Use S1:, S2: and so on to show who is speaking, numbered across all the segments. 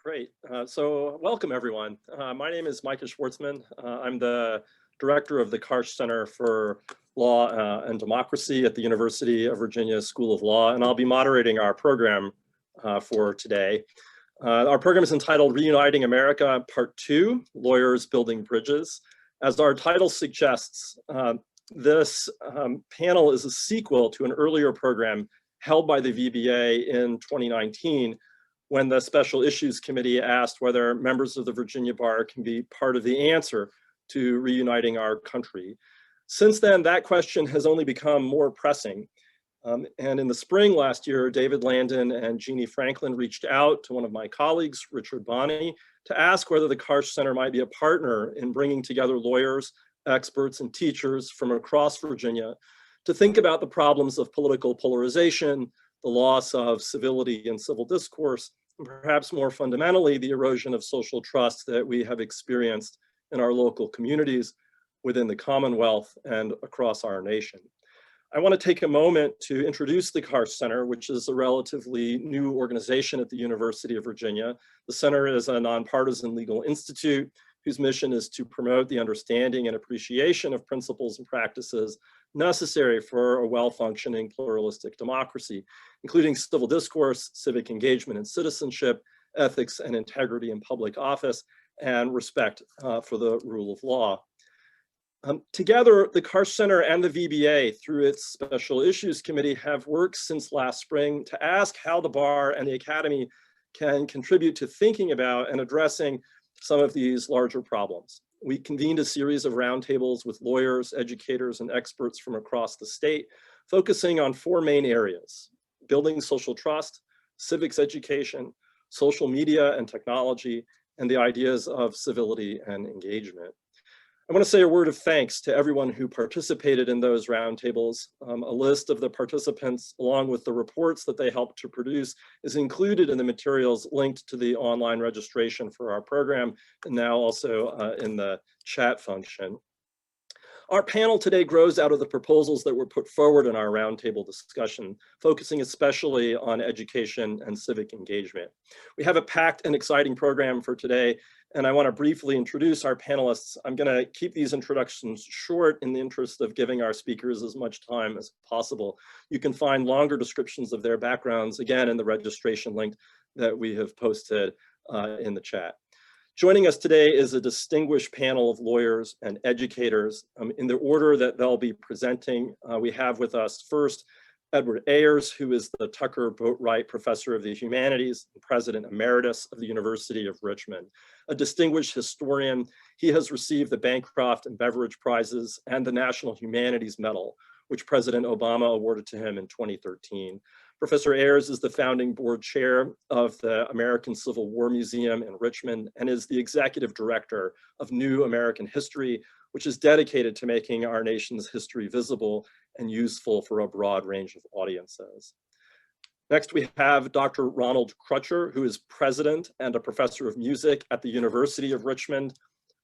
S1: Great. So welcome, everyone. My name is Micah Schwartzman. I'm the director of the Karsh Center for Law and Democracy at the University of Virginia School of Law, and I'll be moderating our program for today. Our program is entitled Reuniting America, Part 2, Lawyers Building Bridges. As our title suggests, this panel is a sequel to an earlier program held by the VBA in 2019, when the Special Issues Committee asked whether members of the Virginia Bar can be part of the answer to reuniting our country. Since then, that question has only become more pressing. And in the spring last year, David Landon and Jeannie Franklin reached out to one of my colleagues, Richard Bonney, to ask whether the Karsh Center might be a partner in bringing together lawyers, experts, and teachers from across Virginia to think about the problems of political polarization, the loss of civility and civil discourse, and perhaps more fundamentally, the erosion of social trust that we have experienced in our local communities, within the Commonwealth, and across our nation. I want to take a moment to introduce the Karsh Center, which is a relatively new organization at the University of Virginia. The center is a nonpartisan legal institute whose mission is to promote the understanding and appreciation of principles and practices necessary for a well-functioning pluralistic democracy, including civil discourse, civic engagement and citizenship, ethics and integrity in public office, and respect for the rule of law. Together, the Karsh Center and the VBA, through its Special Issues Committee, have worked since last spring to ask how the Bar and the Academy can contribute to thinking about and addressing some of these larger problems. We convened a series of roundtables with lawyers, educators, and experts from across the state, focusing on four main areas: building social trust, civics education, social media and technology, and the ideas of civility and engagement. I want to say a word of thanks to everyone who participated in those roundtables. A list of the participants, along with the reports that they helped to produce, is included in the materials linked to the online registration for our program, and now also in the chat function. Our panel today grows out of the proposals that were put forward in our roundtable discussion, focusing especially on education and civic engagement. We have a packed and exciting program for today, and I want to briefly introduce our panelists. I'm going to keep these introductions short in the interest of giving our speakers as much time as possible. You can find longer descriptions of their backgrounds, again, in the registration link that we have posted in the chat. Joining us today is a distinguished panel of lawyers and educators. In the order that they'll be presenting, we have with us first Edward Ayers, who is the Tucker Boatwright Professor of the Humanities and President Emeritus of the University of Richmond. A distinguished historian, he has received the Bancroft and Beveridge Prizes and the National Humanities Medal, which President Obama awarded to him in 2013. Professor Ayers is the founding board chair of the American Civil War Museum in Richmond and is the executive director of New American History, which is dedicated to making our nation's history visible and useful for a broad range of audiences. Next, we have Dr. Ronald Crutcher, who is president and a professor of music at the University of Richmond,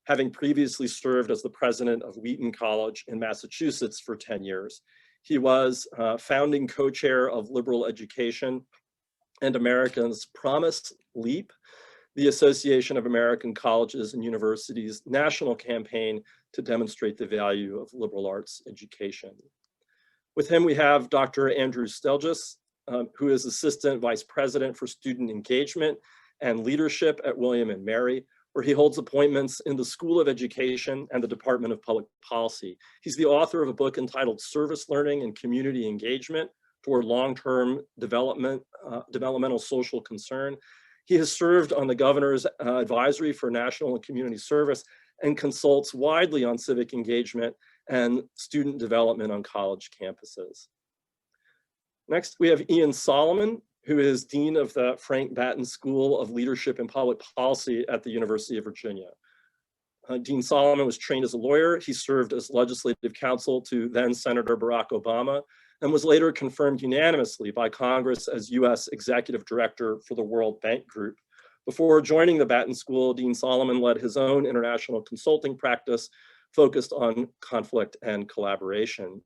S1: having previously served as the president of Wheaton College in Massachusetts for 10 years. He was founding co-chair of Liberal Education and Americans Promise Leap, the Association of American Colleges and Universities' national campaign to demonstrate the value of liberal arts education. With him, we have Dr. Andrew Stelgis, who is Assistant Vice President for Student Engagement and Leadership at William & Mary, where he holds appointments in the School of Education and the Department of Public Policy. He's the author of a book entitled Service Learning and Community Engagement Toward Long-Term Developmental Social Concern. He has served on the Governor's Advisory for National and Community Service and consults widely on civic engagement and student development on college campuses. Next, we have Ian Solomon, who is Dean of the Frank Batten School of Leadership and Public Policy at the University of Virginia. Dean Solomon was trained as a lawyer. He served as legislative counsel to then Senator Barack Obama and was later confirmed unanimously by Congress as US Executive Director for the World Bank Group. Before joining the Batten School, Dean Solomon led his own international consulting practice focused on conflict and collaboration.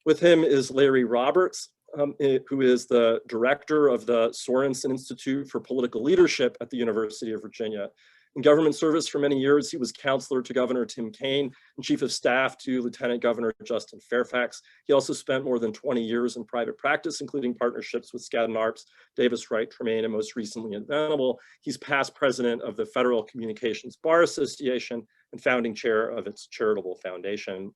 S1: With him is Larry Roberts, who is the director of the Sorensen Institute for Political Leadership at the University of Virginia. In government service for many years, he was counselor to Governor Tim Kaine and chief of staff to Lieutenant Governor Justin Fairfax. He also spent more than 20 years in private practice, including partnerships with Skadden Arps, Davis Wright Tremaine, and most recently in Venable. He's past president of the Federal Communications Bar Association and founding chair of its charitable foundation.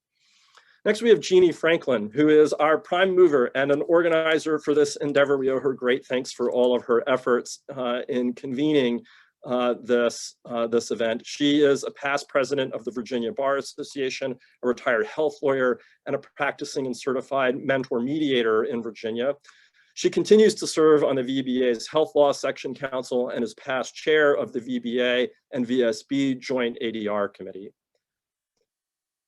S1: Next, we have Jeannie Franklin, who is our prime mover and an organizer for this endeavor. We owe her great thanks for all of her efforts in convening this event. She is a past president of the Virginia Bar Association, a retired health lawyer, and a practicing and certified mentor mediator in Virginia. She continues to serve on the VBA's Health Law Section Council and is past chair of the VBA and VSB Joint ADR Committee.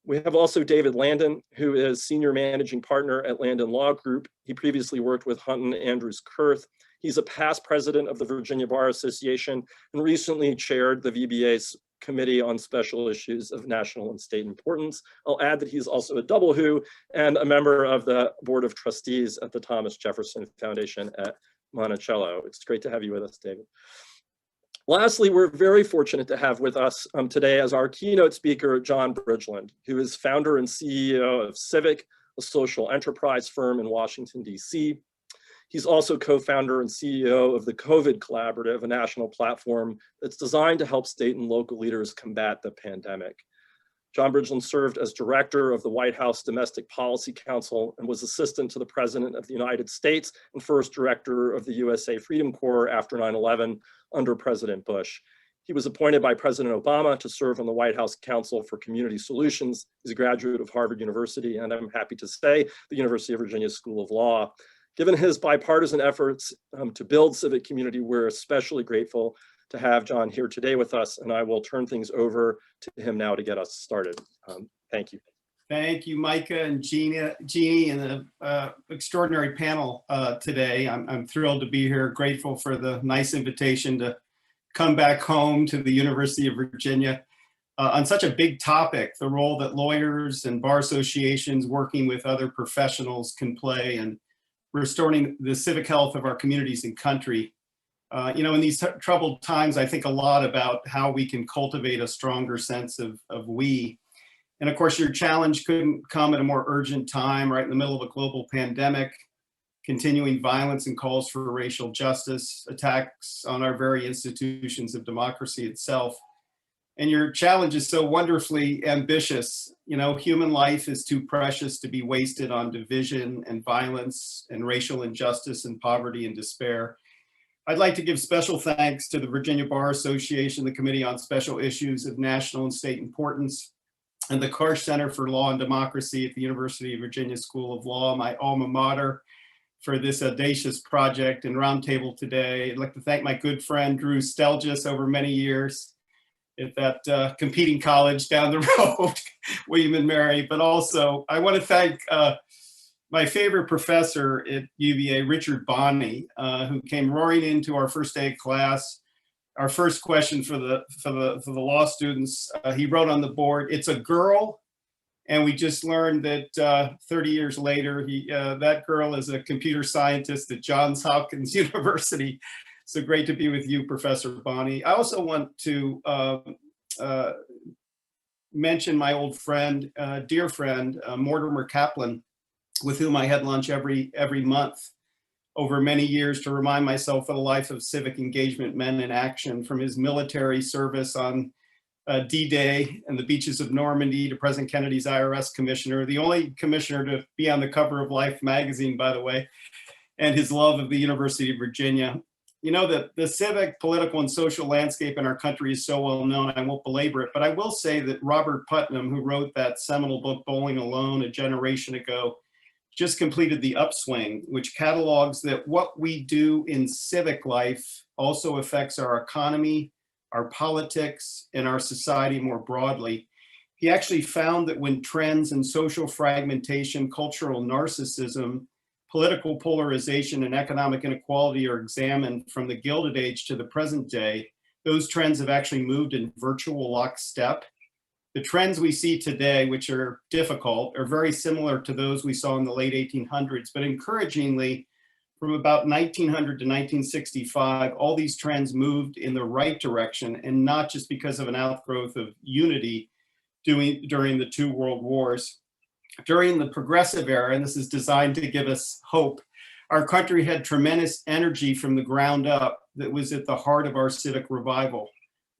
S1: We have also David Landon, who is senior managing partner at Landon Law Group. He previously worked with Hunton Andrews Kurth. He's a past president of the Virginia Bar Association and recently chaired the VBA's Committee on Special Issues of National and State Importance. I'll add that he's also a double who and a member of the Board of Trustees at the Thomas Jefferson Foundation at Monticello. It's great to have you with us, David. Lastly, we're very fortunate to have with us today as our keynote speaker, John Bridgeland, who is founder and CEO of Civic, a social enterprise firm in Washington, D.C. He's also co-founder and CEO of the COVID Collaborative, a national platform that's designed to help state and local leaders combat the pandemic. John Bridgeland served as director of the White House Domestic Policy Council and was assistant to the President of the United States and first director of the USA Freedom Corps after 9/11 under President Bush. He was appointed by President Obama to serve on the White House Council for Community Solutions. He's a graduate of Harvard University, and I'm happy to say the University of Virginia School of Law. Given his bipartisan efforts to build civic community, we're especially grateful to have John here today with us, and I will turn things over to him now to get us started. Thank you.
S2: Thank you, Micah and Jeannie and the extraordinary panel today. I'm thrilled to be here, grateful for the nice invitation to come back home to the University of Virginia on such a big topic, the role that lawyers and bar associations working with other professionals can play in restoring the civic health of our communities and country. In these troubled times, I think a lot about how we can cultivate a stronger sense of we. And of course, your challenge couldn't come at a more urgent time, right in the middle of a global pandemic, continuing violence and calls for racial justice, attacks on our very institutions of democracy itself. And your challenge is so wonderfully ambitious. Human life is too precious to be wasted on division and violence and racial injustice and poverty and despair. I'd like to give special thanks to the Virginia Bar Association, the Committee on Special Issues of National and State Importance, and the Karsh Center for Law and Democracy at the University of Virginia School of Law, my alma mater, for this audacious project and roundtable today. I'd like to thank my good friend, Drew Stelgis, over many years at that competing college down the road, William and Mary. But also, I want to thank my favorite professor at UVA, Richard Bonney, who came roaring into our first day of class. Our first question for the law students, he wrote on the board, "It's a girl," and we just learned that 30 years later, that girl is a computer scientist at Johns Hopkins University. So great to be with you, Professor Bonney. I also want to mention my old friend, dear friend, Mortimer Kaplan, with whom I had lunch every month over many years to remind myself of the life of civic engagement men in action, from his military service on D-Day and the beaches of Normandy to President Kennedy's IRS commissioner, the only commissioner to be on the cover of Life magazine, by the way, and his love of the University of Virginia. The civic, political, and social landscape in our country is so well known, I won't belabor it, but I will say that Robert Putnam, who wrote that seminal book, Bowling Alone, a generation ago, just completed The Upswing, which catalogs that what we do in civic life also affects our economy, our politics, and our society more broadly. He actually found that when trends in social fragmentation, cultural narcissism, political polarization, and economic inequality are examined from the Gilded Age to the present day, those trends have actually moved in virtual lockstep. The trends we see today, which are difficult, are very similar to those we saw in the late 1800s, but encouragingly, from about 1900 to 1965, all these trends moved in the right direction, and not just because of an outgrowth of unity during the two world wars. During the progressive era, and this is designed to give us hope, our country had tremendous energy from the ground up that was at the heart of our civic revival.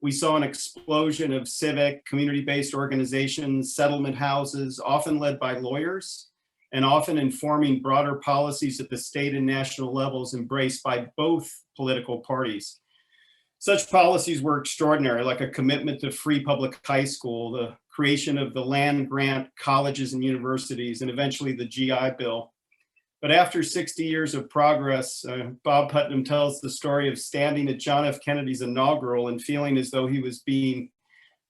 S2: We saw an explosion of civic, community-based organizations, settlement houses, often led by lawyers, and often informing broader policies at the state and national levels embraced by both political parties. Such policies were extraordinary, like a commitment to free public high school, the creation of the land grant colleges and universities, and eventually the GI Bill. But after 60 years of progress, Bob Putnam tells the story of standing at John F. Kennedy's inaugural and feeling as though he was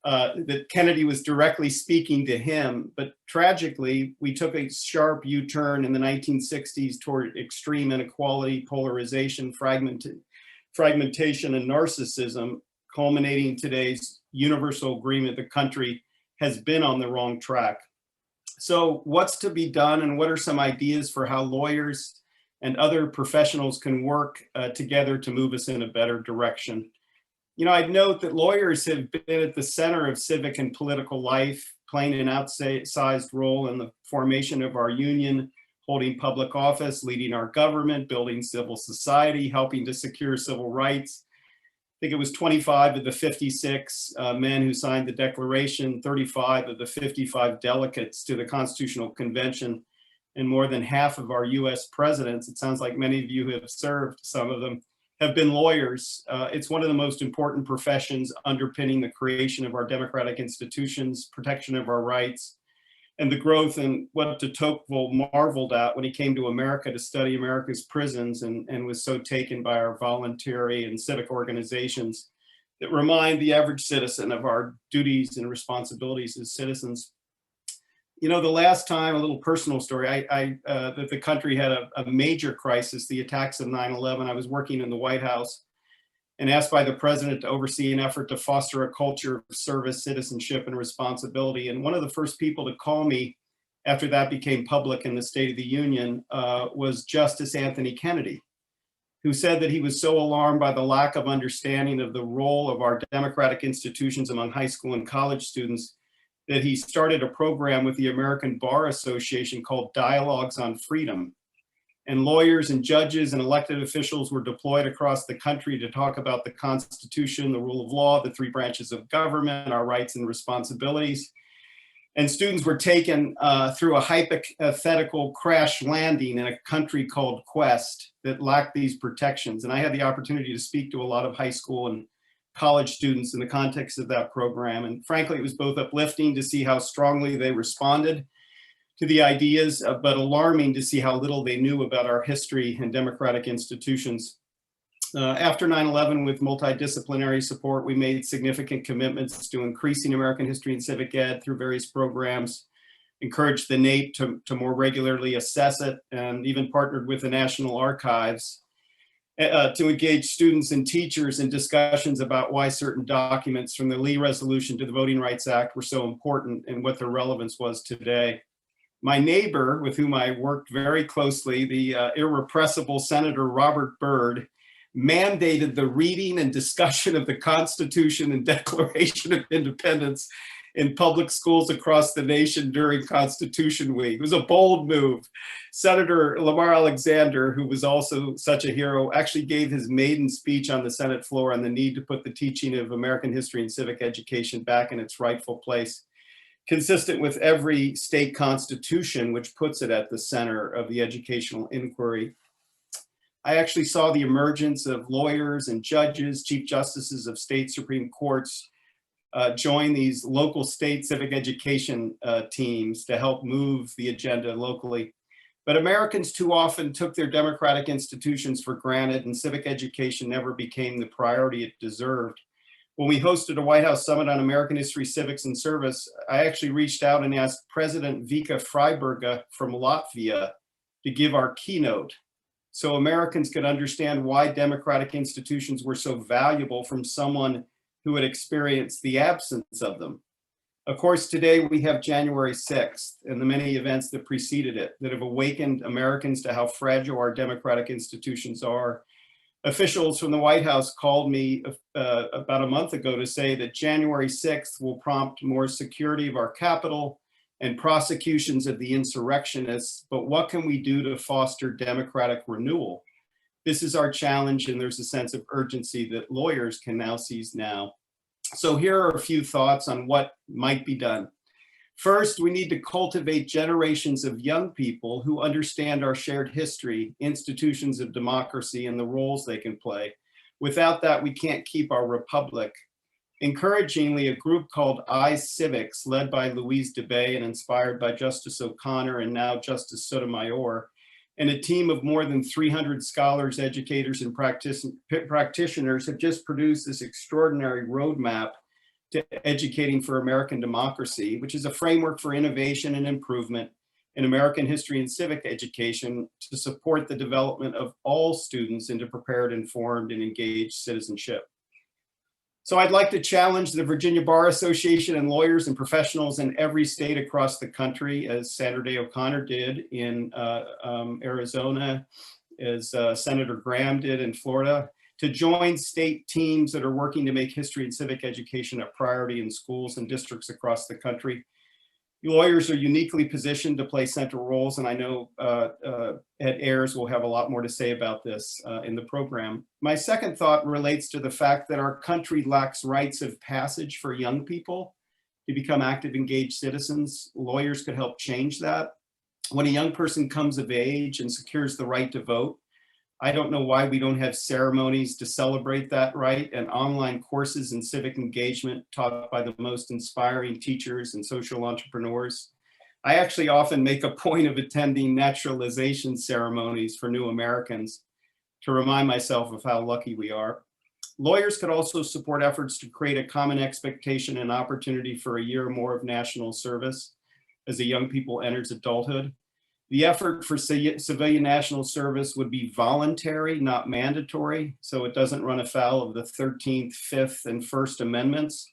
S2: that Kennedy was directly speaking to him. But tragically, we took a sharp U-turn in the 1960s toward extreme inequality, polarization, fragmentation, and narcissism, culminating today's universal agreement the country has been on the wrong track. So what's to be done, and what are some ideas for how lawyers and other professionals can work together to move us in a better direction? You know, I'd note that lawyers have been at the center of civic and political life, playing an outsized role in the formation of our union, holding public office, leading our government, building civil society, helping to secure civil rights. I think it was 25 of the 56 men who signed the Declaration, 35 of the 55 delegates to the Constitutional Convention, and more than half of our US presidents, it sounds like many of you have served, some of them, have been lawyers. It's one of the most important professions underpinning the creation of our democratic institutions, protection of our rights, and the growth in what de Tocqueville marveled at when he came to America to study America's prisons and was so taken by our voluntary and civic organizations that remind the average citizen of our duties and responsibilities as citizens. You know, the last time, a little personal story, that the country had a major crisis, the attacks of 9/11, I was working in the White House and asked by the president to oversee an effort to foster a culture of service, citizenship, and responsibility. And one of the first people to call me after that became public in the State of the Union was Justice Anthony Kennedy, who said that he was so alarmed by the lack of understanding of the role of our democratic institutions among high school and college students that he started a program with the American Bar Association called Dialogues on Freedom. And lawyers and judges and elected officials were deployed across the country to talk about the Constitution, the rule of law, the three branches of government, our rights and responsibilities. And students were taken through a hypothetical crash landing in a country called Quest that lacked these protections. And I had the opportunity to speak to a lot of high school and college students in the context of that program. And frankly, it was both uplifting to see how strongly they responded to the ideas, but alarming to see how little they knew about our history and democratic institutions. After 9/11, with multidisciplinary support, we made significant commitments to increasing American history and civic ed through various programs, encouraged the NAEP to more regularly assess it, and even partnered with the National Archives to engage students and teachers in discussions about why certain documents from the Lee Resolution to the Voting Rights Act were so important and what their relevance was today. My neighbor, with whom I worked very closely, the irrepressible Senator Robert Byrd, mandated the reading and discussion of the Constitution and Declaration of Independence in public schools across the nation during Constitution Week. It was a bold move. Senator Lamar Alexander, who was also such a hero, actually gave his maiden speech on the Senate floor on the need to put the teaching of American history and civic education back in its rightful place, consistent with every state constitution, which puts it at the center of the educational inquiry. I actually saw the emergence of lawyers and judges, chief justices of state Supreme Courts, join these local state civic education teams to help move the agenda locally. But Americans too often took their democratic institutions for granted, and civic education never became the priority it deserved. When we hosted a White House Summit on American History, Civics, and Service, I actually reached out and asked President Vika Freiberga from Latvia to give our keynote so Americans could understand why democratic institutions were so valuable from someone who had experienced the absence of them. Of course, today we have January 6th and the many events that preceded it that have awakened Americans to how fragile our democratic institutions are. Officials from the White House called me about a month ago to say that January 6th will prompt more security of our Capitol and prosecutions of the insurrectionists, but what can we do to foster democratic renewal? This is our challenge, and there's a sense of urgency that lawyers can now seize now. So here are a few thoughts on what might be done. First, we need to cultivate generations of young people who understand our shared history, institutions of democracy, and the roles they can play. Without that, we can't keep our republic. Encouragingly, a group called iCivics, led by Louise DeBay and inspired by Justice O'Connor and now Justice Sotomayor, and a team of more than 300 scholars, educators, and practitioners have just produced this extraordinary roadmap to educating for American democracy, which is a framework for innovation and improvement in American history and civic education to support the development of all students into prepared, informed, and engaged citizenship. So I'd like to challenge the Virginia Bar Association and lawyers and professionals in every state across the country, as Sandra Day O'Connor did in Arizona, as Senator Graham did in Florida, to join state teams that are working to make history and civic education a priority in schools and districts across the country. Lawyers are uniquely positioned to play central roles, and I know Ed Ayers will have a lot more to say about this in the program. My second thought relates to the fact that our country lacks rites of passage for young people to become active, engaged citizens. Lawyers could help change that. When a young person comes of age and secures the right to vote, I don't know why we don't have ceremonies to celebrate that right and online courses in civic engagement taught by the most inspiring teachers and social entrepreneurs. I actually often make a point of attending naturalization ceremonies for new Americans to remind myself of how lucky we are. Lawyers could also support efforts to create a common expectation and opportunity for a year or more of national service as the young people enters adulthood. The effort for civilian national service would be voluntary, not mandatory, so it doesn't run afoul of the 13th, 5th, and 1st Amendments,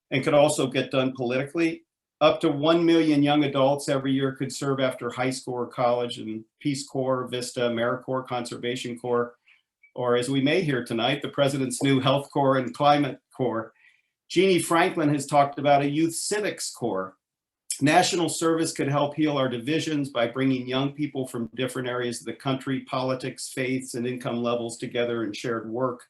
S2: and could also get done politically. Up to 1 million young adults every year could serve after high school or college in Peace Corps, VISTA, AmeriCorps, Conservation Corps, or as we may hear tonight, the President's new Health Corps and Climate Corps. Jeannie Franklin has talked about a Youth Civics Corps. National service could help heal our divisions by bringing young people from different areas of the country, politics, faiths, and income levels together in shared work.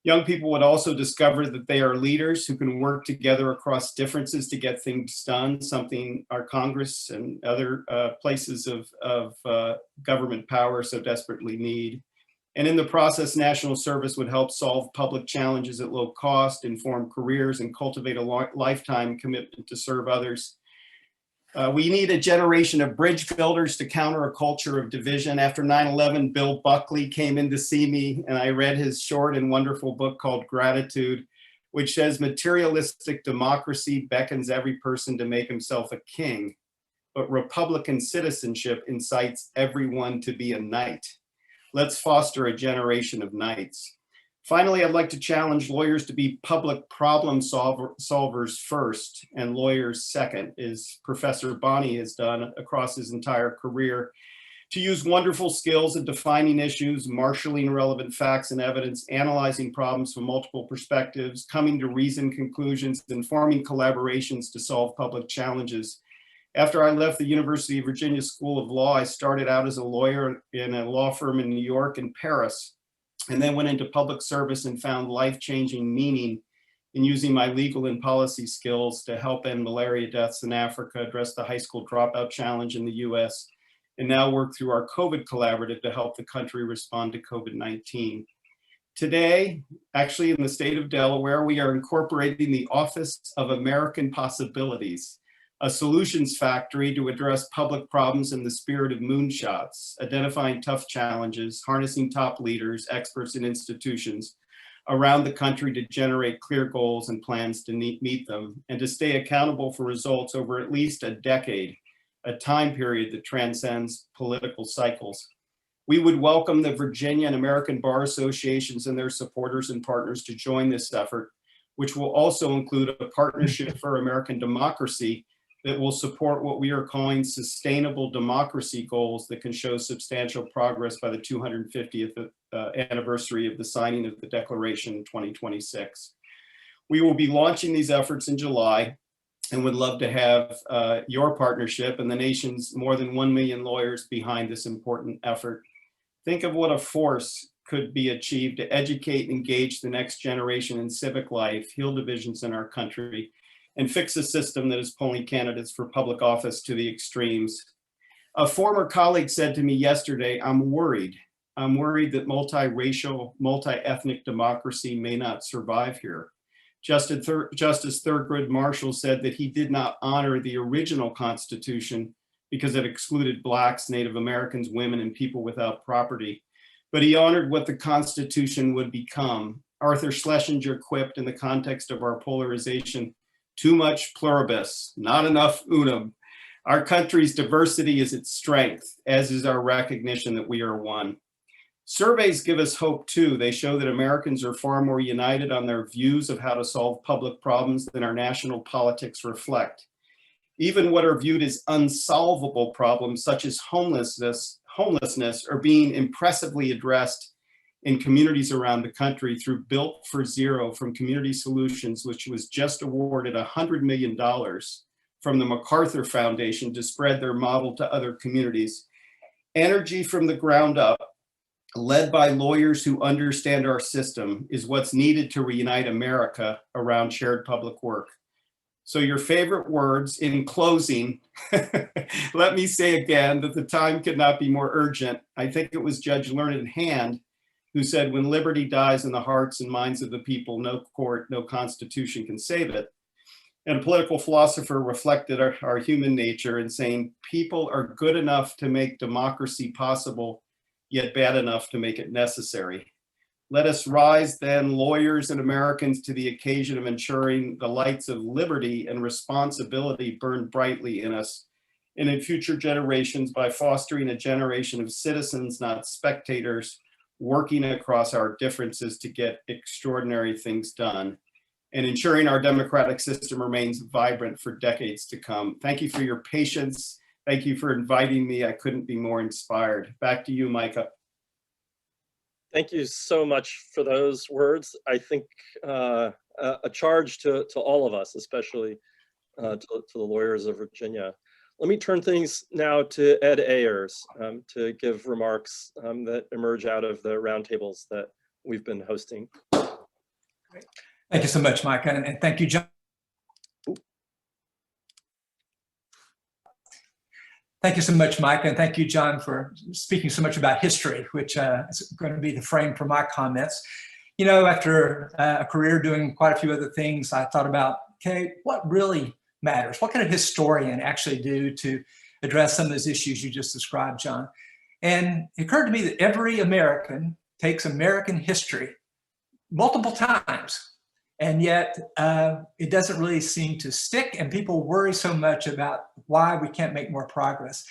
S2: Young people would also discover that they are leaders who can work together across differences to get things done, something our Congress and other places of government power so desperately need. And in the process, national service would help solve public challenges at low cost, inform careers, and cultivate a lifetime commitment to serve others. We need a generation of bridge builders to counter a culture of division. After 9/11, Bill Buckley came in to see me, and I read his short and wonderful book called Gratitude, which says materialistic democracy beckons every person to make himself a king, but Republican citizenship incites everyone to be a knight. Let's foster a generation of knights. Finally, I'd like to challenge lawyers to be public problem solvers first and lawyers second, as Professor Bonney has done across his entire career, to use wonderful skills in defining issues, marshaling relevant facts and evidence, analyzing problems from multiple perspectives, coming to reasoned conclusions, and forming collaborations to solve public challenges. After I left the University of Virginia School of Law, I started out as a lawyer in a law firm in New York and Paris, and then went into public service and found life-changing meaning in using my legal and policy skills to help end malaria deaths in Africa, address the high school dropout challenge in the US, and now work through our COVID collaborative to help the country respond to COVID-19. Today, actually in the state of Delaware, we are incorporating the Office of American Possibilities, a solutions factory to address public problems in the spirit of moonshots, identifying tough challenges, harnessing top leaders, experts, and institutions around the country to generate clear goals and plans to meet them, and to stay accountable for results over at least a decade, a time period that transcends political cycles. We would welcome the Virginia and American Bar Associations and their supporters and partners to join this effort. which will also include a partnership for American democracy that will support what we are calling sustainable democracy goals that can show substantial progress by the 250th anniversary of the signing of the Declaration in 2026. We will be launching these efforts in July and would love to have your partnership and the nation's more than 1 million lawyers behind this important effort. Think of what a force could be achieved to educate and engage the next generation in civic life, heal divisions in our country, and fix a system that is pulling candidates for public office to the extremes. A former colleague said to me yesterday, I'm worried that multiracial, multi-ethnic democracy may not survive here. Justice Thurgood Marshall said that he did not honor the original Constitution because it excluded Blacks, Native Americans, women, and people without property. But he honored what the Constitution would become. Arthur Schlesinger quipped in the context of our polarization, too much pluribus, not enough unum. Our country's diversity is its strength, as is our recognition that we are one. Surveys give us hope too. They show that Americans are far more united on their views of how to solve public problems than our national politics reflect. Even what are viewed as unsolvable problems, such as homelessness, are being impressively addressed in communities around the country through Built for Zero from Community Solutions, which was just awarded $100 million from the MacArthur Foundation to spread their model to other communities. Energy from the ground up, led by lawyers who understand our system, is what's needed to reunite America around shared public work. So your favorite words in closing, let me say again that the time could not be more urgent. I think it was Judge Learned Hand who said, when liberty dies in the hearts and minds of the people, no court, no constitution can save it. And a political philosopher reflected our human nature in saying, people are good enough to make democracy possible, yet bad enough to make it necessary. Let us rise then, lawyers and Americans, to the occasion of ensuring the lights of liberty and responsibility burn brightly in us and in future generations by fostering a generation of citizens, not spectators, working across our differences to get extraordinary things done, and ensuring our democratic system remains vibrant for decades to come. Thank you for your patience. Thank you for inviting me. I couldn't be more inspired. Back to you, Micah.
S1: Thank you so much for those words. I think a charge to all of us, especially to the lawyers of Virginia. Let me turn things now to Ed Ayers to give remarks that emerge out of the roundtables that we've been hosting.
S3: Great. Thank you so much, Micah, and thank you, John. Thank you so much, Micah, and thank you, John, for speaking so much about history, which is going to be the frame for my comments. You know, after a career doing quite a few other things, I thought about, okay, what really matters? What can a historian actually do to address some of those issues you just described, John? And it occurred to me that every American takes American history multiple times, and yet it doesn't really seem to stick, and people worry so much about why we can't make more progress.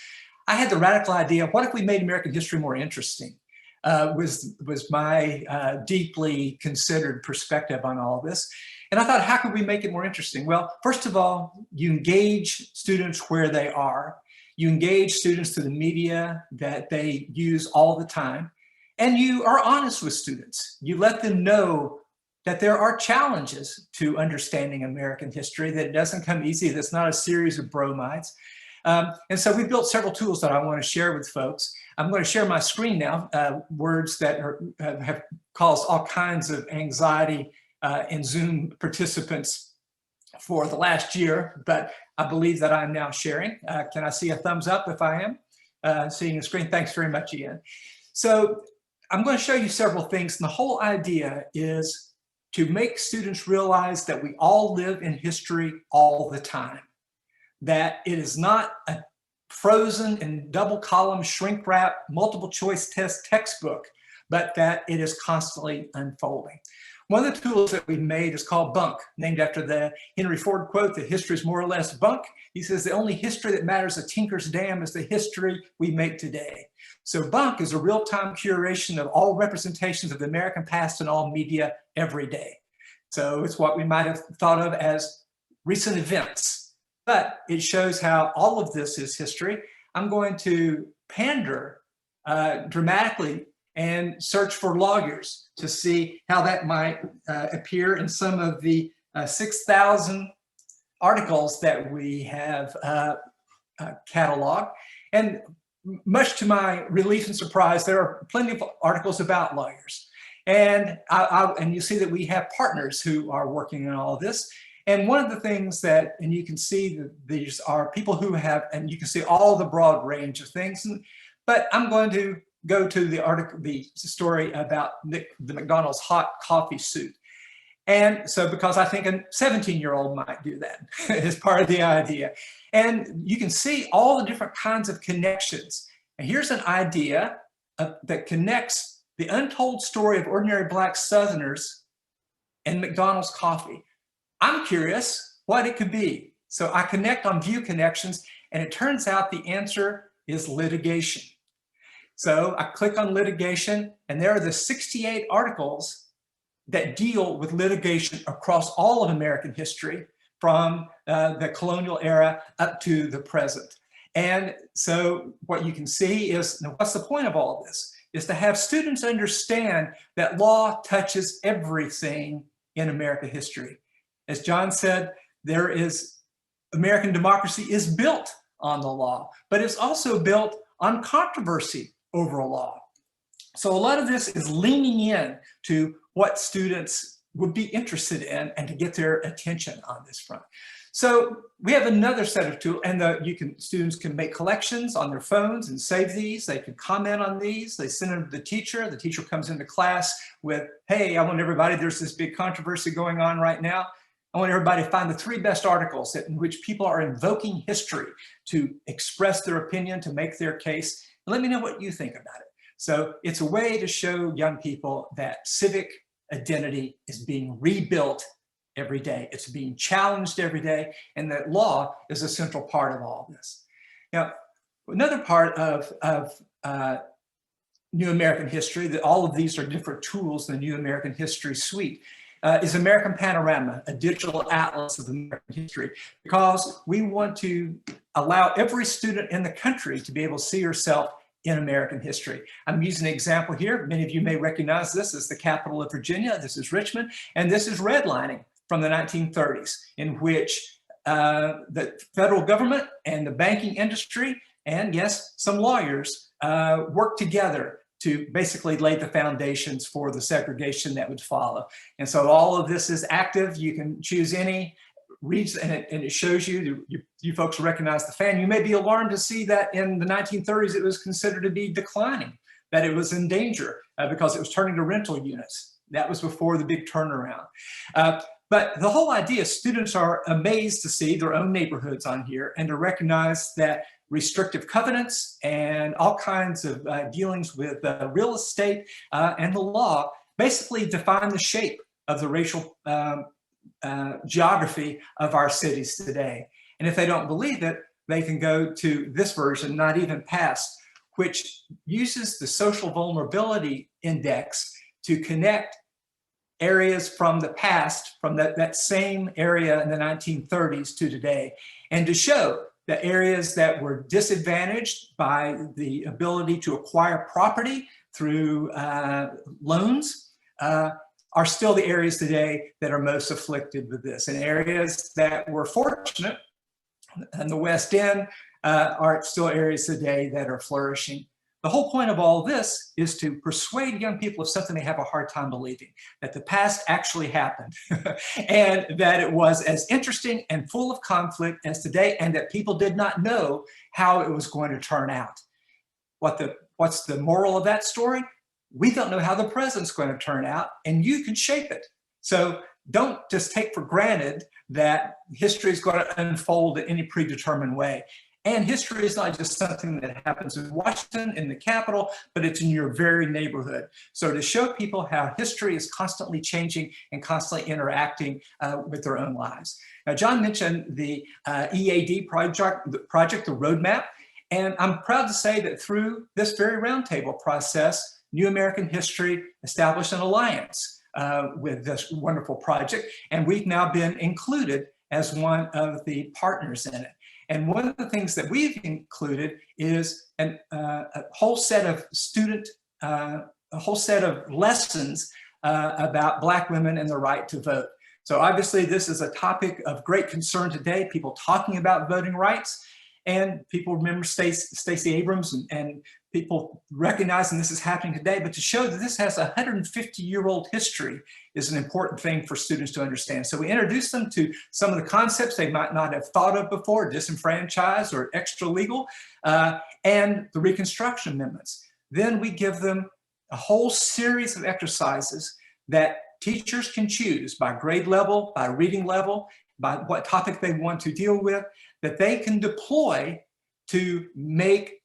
S3: I had the radical idea, what if we made American history more interesting? Was my deeply considered perspective on all of this. And I thought, how could we make it more interesting? Well, first of all, you engage students where they are. You engage students through the media that they use all the time. And you are honest with students. You let them know that there are challenges to understanding American history, that it doesn't come easy, that's not a series of bromides. And so we built several tools that I want to share with folks. I'm going to share my screen now, words that have caused all kinds of anxiety in Zoom participants for the last year, but I believe that I'm now sharing. Can I see a thumbs up if I am seeing the screen? Thanks very much, Ian. So I'm going to show you several things, and the whole idea is to make students realize that we all live in history all the time, that it is not a frozen and double column shrink wrap multiple choice test textbook, but that it is constantly unfolding. One of the tools that we made is called Bunk, named after the Henry Ford quote that history is more or less bunk. He says the only history that matters a tinker's dam is the history we make today. So Bunk is a real-time curation of all representations of the American past in all media every day. So it's what we might have thought of as recent events, but it shows how all of this is history. I'm going to pander dramatically and search for lawyers to see how that might appear in some of the 6,000 articles that we have cataloged. And much to my relief and surprise, there are plenty of articles about lawyers. And you see that we have partners who are working on all of this. And one of the things that, and you can see that these are people who have, and you can see all the broad range of things. But I'm going to go to the article, the story about the McDonald's hot coffee suit. And so, because I think a 17-year-old might do that as part of the idea. And you can see all the different kinds of connections. And here's an idea that connects the untold story of ordinary Black Southerners and McDonald's coffee. I'm curious what it could be. So I connect on View Connections, and it turns out the answer is litigation. So I click on litigation, and there are the 68 articles that deal with litigation across all of American history, from the colonial era up to the present. And so what you can see is, now what's the point of all of this? Is to have students understand that law touches everything in American history. As John said, American democracy is built on the law, but it's also built on controversy over a law. So a lot of this is leaning in to what students would be interested in and to get their attention on this front. So we have another set of tools, and students can make collections on their phones and save these. They can comment on these. They send them to the teacher. The teacher comes into class with, hey, I want everybody, there's this big controversy going on right now. I want everybody to find the 3 best articles in which people are invoking history to express their opinion, to make their case. And let me know what you think about it. So it's a way to show young people that civic identity is being rebuilt every day. It's being challenged every day, and that law is a central part of all this. Now, another part of New American History, that all of these are different tools in the New American History suite, is American Panorama, a digital atlas of American history, because we want to allow every student in the country to be able to see herself in American history. I'm using an example here. Many of you may recognize this as the capital of Virginia. This is Richmond, and this is redlining from the 1930s, in which the federal government and the banking industry, and yes, some lawyers worked together to basically lay the foundations for the segregation that would follow. And so all of this is active. You can choose any reason, and it shows you folks recognize the fan. You may be alarmed to see that in the 1930s, it was considered to be declining, that it was in danger because it was turning to rental units. That was before the big turnaround. But the whole idea, students are amazed to see their own neighborhoods on here and to recognize that restrictive covenants and all kinds of dealings with real estate and the law basically define the shape of the racial geography of our cities today. And if they don't believe it, they can go to this version, Not Even Past, which uses the social vulnerability index to connect areas from the past, from that same area in the 1930s to today, and to show the areas that were disadvantaged by the ability to acquire property through loans are still the areas today that are most afflicted with this. And areas that were fortunate in the West End are still areas today that are flourishing. The whole point of all this is to persuade young people of something they have a hard time believing, that the past actually happened and that it was as interesting and full of conflict as today, and that people did not know how it was going to turn out. What's the moral of that story? We don't know how the present's going to turn out, and you can shape it. So don't just take for granted that history is going to unfold in any predetermined way. And history is not just something that happens in Washington, in the Capitol, but it's in your very neighborhood. So to show people how history is constantly changing and constantly interacting with their own lives. Now, John mentioned the EAD project, the roadmap, and I'm proud to say that through this very roundtable process, New American History established an alliance with this wonderful project. And we've now been included as one of the partners in it. And one of the things that we've included is a whole set of lessons about Black women and the right to vote. So obviously this is a topic of great concern today, people talking about voting rights, and people remember Stacey Abrams and people recognizing this is happening today, but to show that this has a 150-year-old history is an important thing for students to understand. So we introduce them to some of the concepts they might not have thought of before, disenfranchised or extra legal, and the Reconstruction amendments. Then we give them a whole series of exercises that teachers can choose by grade level, by reading level, by what topic they want to deal with, that they can deploy to make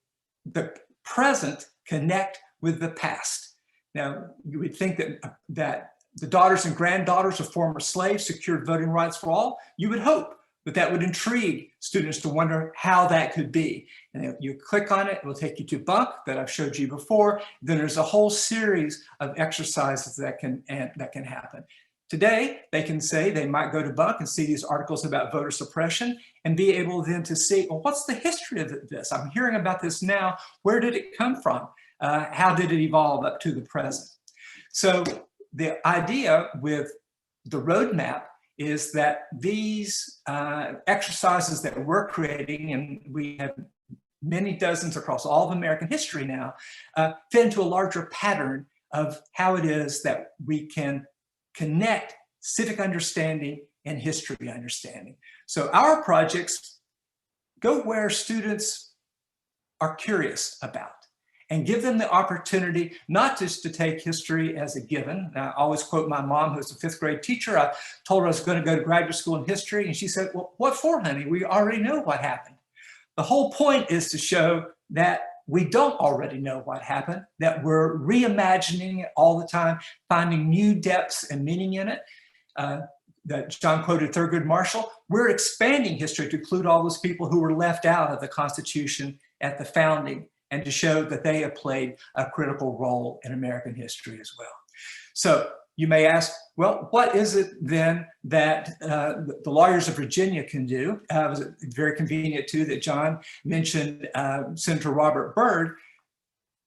S3: the present connect with the past. Now, you would think that the daughters and granddaughters of former slaves secured voting rights for all. You would hope that would intrigue students to wonder how that could be. And if you click on it, it will take you to Bunk that I've showed you before. Then there's a whole series of exercises that can happen. Today, they can say they might go to Bunk and see these articles about voter suppression and be able then to see, well, what's the history of this? I'm hearing about this now. Where did it come from? How did it evolve up to the present? So the idea with the roadmap is that these exercises that we're creating, and we have many dozens across all of American history now, fit into a larger pattern of how it is that we can connect civic understanding and history understanding. So our projects go where students are curious about and give them the opportunity not just to take history as a given. I always quote my mom, who's a 5th grade teacher. I told her I was going to go to graduate school in history, and she said, well, what for, honey? We already know what happened. The whole point is to show that we don't already know what happened, that we're reimagining it all the time, finding new depths and meaning in it. That John quoted Thurgood Marshall. We're expanding history to include all those people who were left out of the Constitution at the founding, and to show that they have played a critical role in American history as well. So you may ask, well, what is it then that the lawyers of Virginia can do? It was very convenient too that John mentioned Senator Robert Byrd.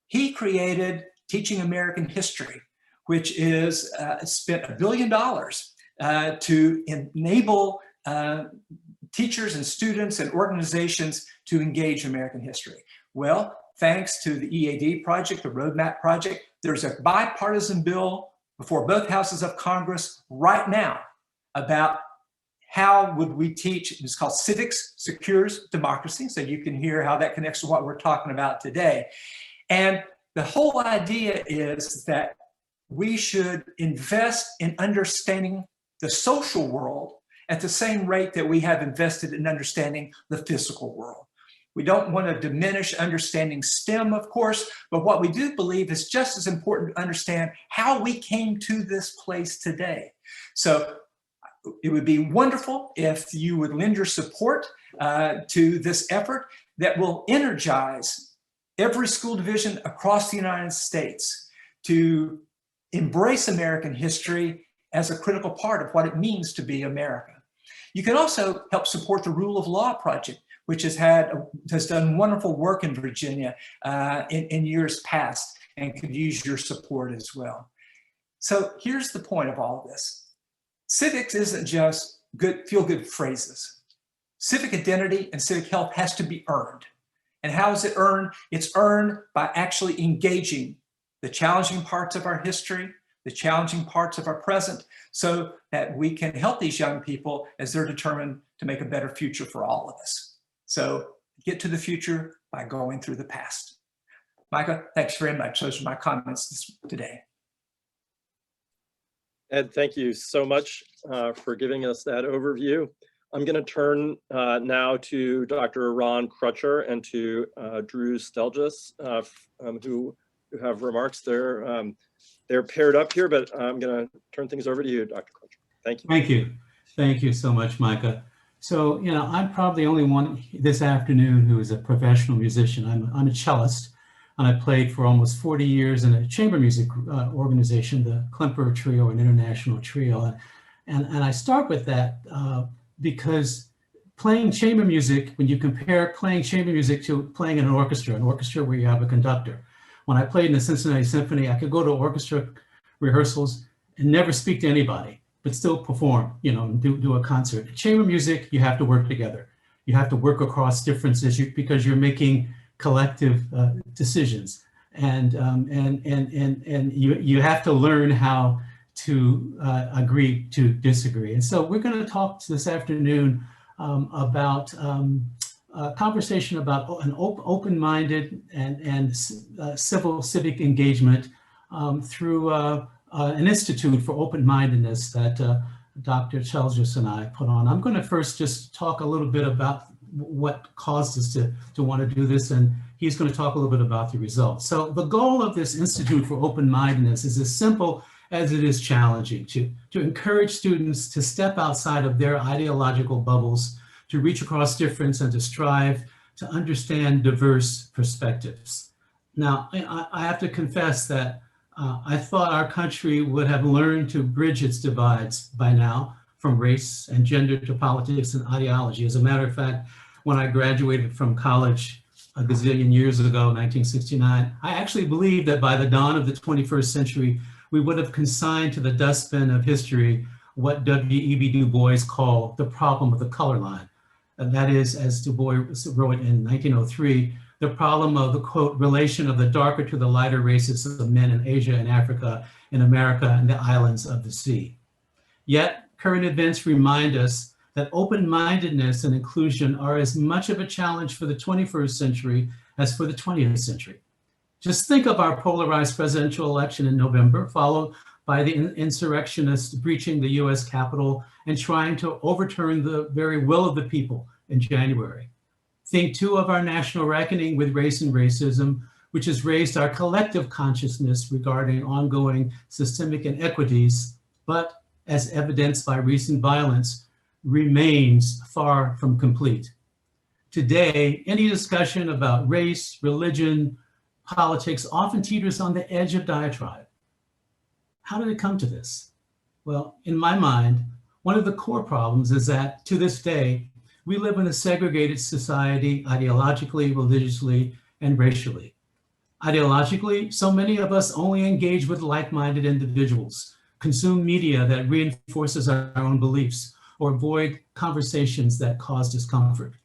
S3: He created Teaching American History, which is spent $1 billion to enable teachers and students and organizations to engage American history. Well, thanks to the EAD project, the Roadmap project, there's a bipartisan bill before both houses of Congress right now about how would we teach. It's called Civics Secures Democracy, so you can hear how that connects to what we're talking about today. And the whole idea is that we should invest in understanding the social world at the same rate that we have invested in understanding the physical world. We don't want to diminish understanding STEM, of course, but what we do believe is just as important to understand how we came to this place today. So it would be wonderful if you would lend your support to this effort that will energize every school division across the United States to embrace American history as a critical part of what it means to be America. You can also help support the Rule of Law Project, which has done wonderful work in Virginia in years past, and could use your support as well. So here's the point of all of this. Civics isn't just feel-good phrases. Civic identity and civic health has to be earned. And how is it earned? It's earned by actually engaging the challenging parts of our history, the challenging parts of our present, so that we can help these young people as they're determined to make a better future for all of us. So get to the future by going through the past. Micah, thanks very much. Those are my comments today.
S1: Ed, thank you so much for giving us that overview. I'm going to turn now to Dr. Ron Crutcher and to Drew Stelgis, who have remarks. They're paired up here, but I'm going to turn things over to you, Dr. Crutcher. Thank you.
S4: Thank you. Thank you so much, Micah. So, I'm probably the only one this afternoon who is a professional musician. I'm a cellist. and I played for almost 40 years in a chamber music organization, the Klemperer Trio, an international trio. And I start with that because playing chamber music, when you compare playing chamber music to playing in an orchestra where you have a conductor. When I played in the Cincinnati Symphony, I could go to orchestra rehearsals and never speak to anybody, but still perform, you know, and do a concert. Chamber music, you have to work together. You have to work across differences because you're making collective decisions, and you have to learn how to agree to disagree. And so we're going to talk this afternoon about a conversation about an open-minded and civil civic engagement through an Institute for Open-Mindedness that Dr. Chelges and I put on. I'm going to first just talk a little bit about what caused us to want to do this, and he's going to talk a little bit about the results. So the goal of this Institute for Open-Mindedness is as simple as it is challenging, to encourage students to step outside of their ideological bubbles, to reach across difference, and to strive to understand diverse perspectives. Now, I have to confess that I thought our country would have learned to bridge its divides by now, from race and gender to politics and ideology. As a matter of fact, when I graduated from college a gazillion years ago, 1969, I actually believed that by the dawn of the 21st century, we would have consigned to the dustbin of history what W.E.B. Du Bois called the problem of the color line. And that is, as Du Bois wrote in 1903, the problem of the, quote, relation of the darker to the lighter races of men in Asia and Africa, in America and the islands of the sea. Yet, current events remind us that open-mindedness and inclusion are as much of a challenge for the 21st century as for the 20th century. Just think of our polarized presidential election in November, followed by the insurrectionists breaching the US Capitol and trying to overturn the very will of the people in January. Think too of our national reckoning with race and racism, which has raised our collective consciousness regarding ongoing systemic inequities, but as evidenced by recent violence, remains far from complete. Today, any discussion about race, religion, politics often teeters on the edge of diatribe. How did it come to this? Well, in my mind, one of the core problems is that to this day, we live in a segregated society ideologically, religiously, and racially. Ideologically, so many of us only engage with like-minded individuals, consume media that reinforces our own beliefs, or avoid conversations that cause discomfort.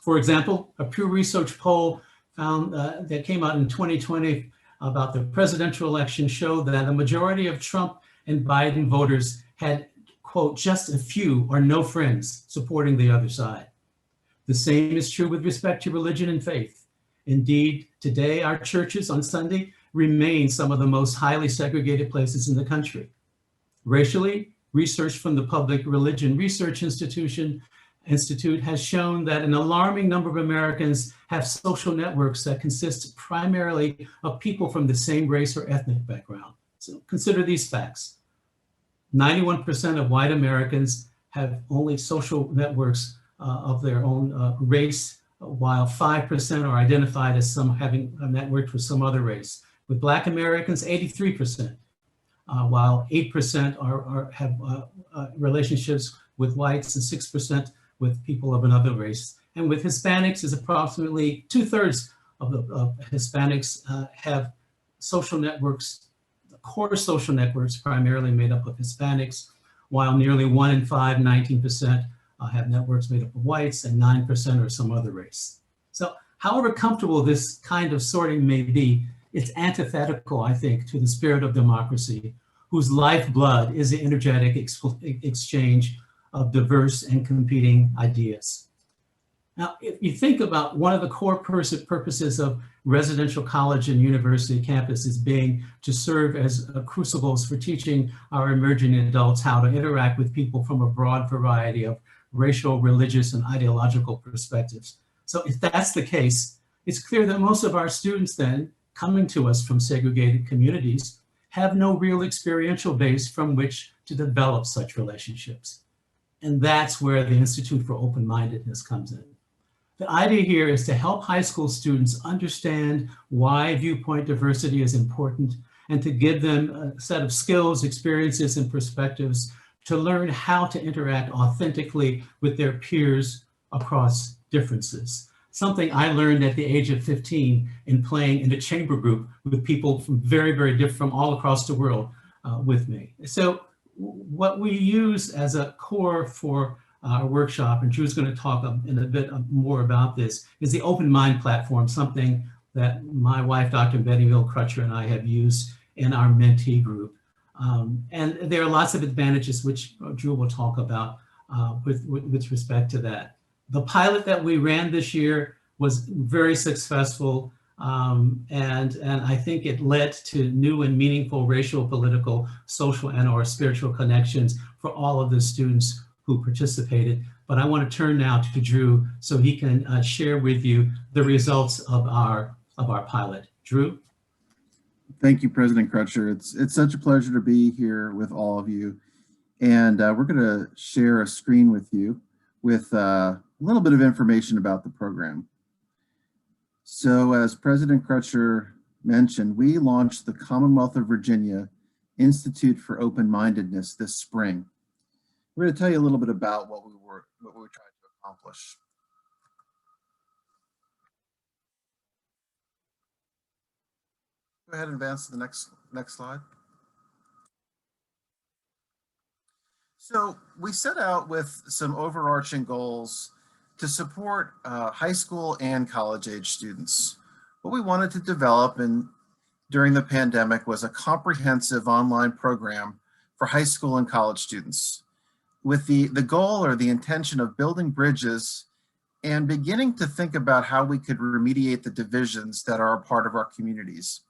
S4: For example, a Pew Research poll found that came out in 2020 about the presidential election showed that a majority of Trump and Biden voters had, quote, just a few or no friends supporting the other side. The same is true with respect to religion and faith. Indeed, today our churches on Sunday remain some of the most highly segregated places in the country. Racially, research from the Public Religion Research Institute has shown that an alarming number of Americans have social networks that consist primarily of people from the same race or ethnic background. So consider these facts. 91% of white Americans have only social networks of their own race, while 5% are identified as having networked with some other race. With Black Americans, 83%. While 8% have relationships with whites and 6% with people of another race. And with Hispanics, is approximately 2/3 of the Hispanics have social networks, core social networks primarily made up of Hispanics, while nearly 1 in 5, 19%, have networks made up of whites, and 9% are some other race. So however comfortable this kind of sorting may be, it's antithetical, I think, to the spirit of democracy, whose lifeblood is the energetic exchange of diverse and competing ideas. Now, if you think about one of the core purposes of residential college and university campuses being to serve as crucibles for teaching our emerging adults how to interact with people from a broad variety of racial, religious, and ideological perspectives. So if that's the case, it's clear that most of our students then, coming to us from segregated communities, have no real experiential base from which to develop such relationships. And that's where the Institute for Open-Mindedness comes in. The idea here is to help high school students understand why viewpoint diversity is important and to give them a set of skills, experiences, and perspectives to learn how to interact authentically with their peers across differences. Something I learned at the age of 15 in playing in a chamber group with people from very different, from all across the world with me. So what we use as a core for our workshop, and Drew's going to talk in a bit more about this, is the Open Mind platform, something that my wife, Dr. Betty Mill-Crutcher, and I have used in our mentee group. And there are lots of advantages, which Drew will talk about with respect to that. The pilot that we ran this year was very successful, and I think it led to new and meaningful racial, political, social, and or spiritual connections for all of the students who participated. But I want to turn now to Drew so he can share with you the results of our pilot. Drew?
S5: Thank you, President Crutcher. It's such a pleasure to be here with all of you. And we're going to share a screen with you with a little bit of information about the program. So as President Crutcher mentioned, we launched the Commonwealth of Virginia Institute for Open-Mindedness this spring. We're going to tell you a little bit about what we were trying to accomplish. Go ahead and advance to the next slide. So we set out with some overarching goals to support high school and college age students. What we wanted to develop during the pandemic was a comprehensive online program for high school and college students, with the goal or the intention of building bridges and beginning to think about how we could remediate the divisions that are a part of our communities.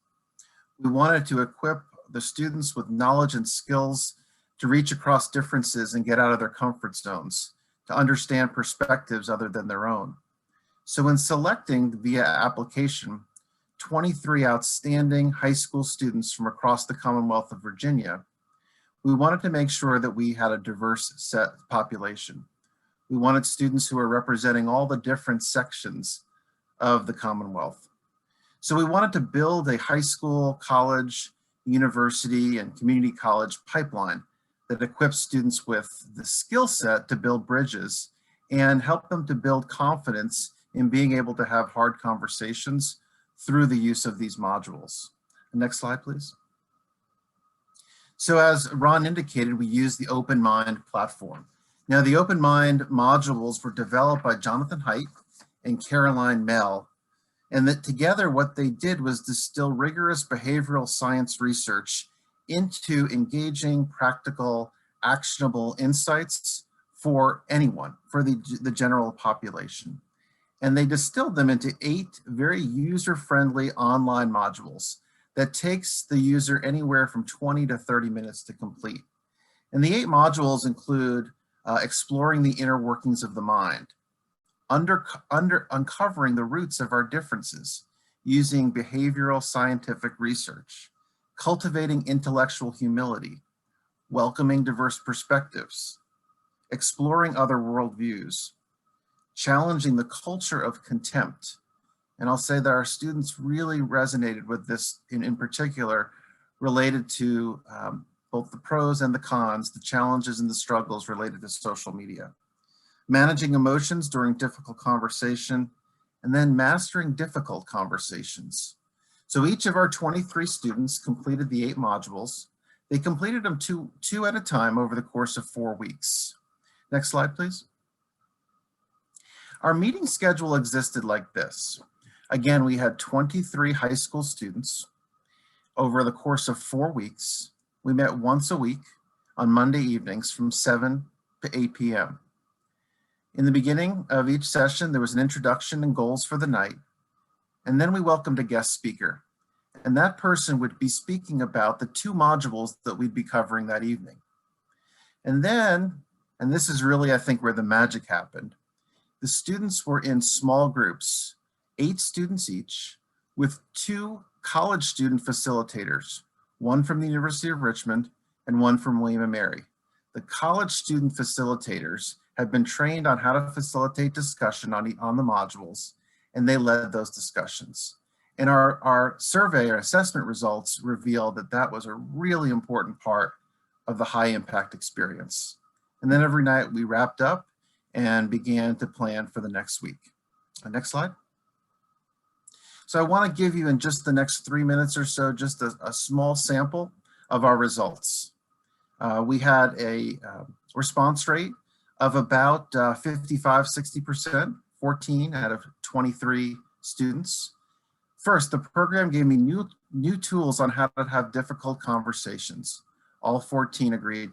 S5: We wanted to equip the students with knowledge and skills to reach across differences and get out of their comfort zones, to understand perspectives other than their own. So in selecting via application, 23 outstanding high school students from across the Commonwealth of Virginia, we wanted to make sure that we had a diverse set population. We wanted students who are representing all the different sections of the Commonwealth. So we wanted to build a high school, college, university, and community college pipeline that equips students with the skill set to build bridges and help them to build confidence in being able to have hard conversations through the use of these modules. Next slide, please. So as Ron indicated, we use the Open Mind platform. Now, the Open Mind modules were developed by Jonathan Haidt and Caroline Mell, and that together what they did was distill rigorous behavioral science research into engaging, practical, actionable insights for anyone, for the general population. And they distilled them into 8 very user-friendly online modules that takes the user anywhere from 20 to 30 minutes to complete. And the 8 modules include exploring the inner workings of the mind, uncovering the roots of our differences using behavioral scientific research, cultivating intellectual humility, welcoming diverse perspectives, exploring other worldviews, challenging the culture of contempt. And I'll say that our students really resonated with this in particular, related to both the pros and the cons, the challenges and the struggles related to social media. Managing emotions during difficult conversation, and then mastering difficult conversations. So each of our 23 students completed the 8 modules. They completed them two at a time over the course of 4 weeks. Next slide, please. Our meeting schedule existed like this. Again, we had 23 high school students. Over the course of 4 weeks, we met once a week on Monday evenings from 7 to 8 p.m. In the beginning of each session, there was an introduction and goals for the night. And then we welcomed a guest speaker. And that person would be speaking about the 2 modules that we'd be covering that evening. And then, and this is really, I think, where the magic happened, the students were in small groups, 8 students each, with 2 college student facilitators, one from the University of Richmond and one from William & Mary. The college student facilitators have been trained on how to facilitate discussion on the modules, and they led those discussions. And our survey or assessment results revealed that that was a really important part of the high impact experience. And then every night we wrapped up and began to plan for the next week. Next slide. So I want to give you in just the next 3 minutes or so, just a small sample of our results. We had a response rate of about 55–60%, 14 out of 23 students. First, the program gave me new tools on how to have difficult conversations. All 14 agreed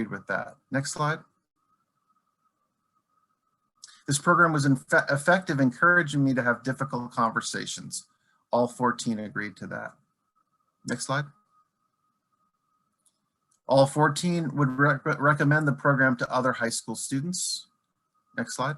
S5: with that. Next slide. This program was effective, encouraging me to have difficult conversations. All 14 agreed to that. Next slide. All 14 would recommend the program to other high school students. Next slide.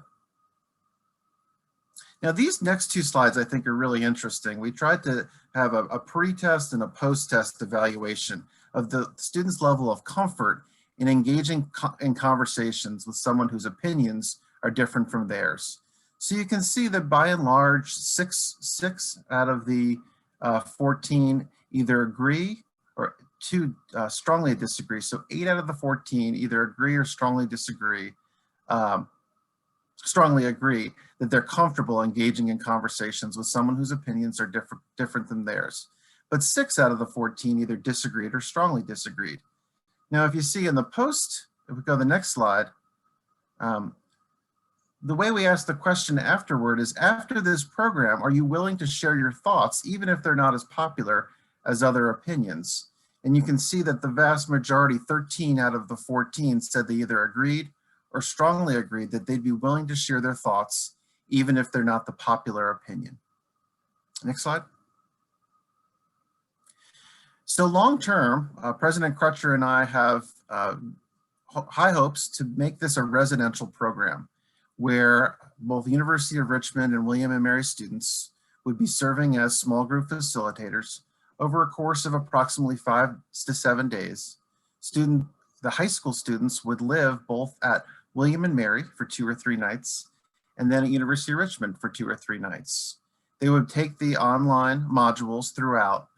S5: Now, these next two slides I think are really interesting. We tried to have a pre-test and a post-test evaluation of the students' level of comfort in engaging in conversations with someone whose opinions are different from theirs. So you can see that by and large, six out of the 14 either agree or two strongly disagree. So 8 out of the 14 either agree or strongly disagree, strongly agree that they're comfortable engaging in conversations with someone whose opinions are different than theirs. But 6 out of the 14 either disagreed or strongly disagreed. Now, if you see in the post, if we go to the next slide, the way we ask the question afterward is, after this program, are you willing to share your thoughts, even if they're not as popular as other opinions? And you can see that the vast majority, 13 out of the 14, said they either agreed or strongly agreed that they'd be willing to share their thoughts, even if they're not the popular opinion. Next slide. So long term, President Crutcher and I have high hopes to make this a residential program where both the University of Richmond and William and Mary students would be serving as small group facilitators over a course of approximately 5 to 7 days. The high school students would live both at William and Mary for 2 or 3 nights, and then at University of Richmond for 2 or 3 nights. They would take the online modules throughout,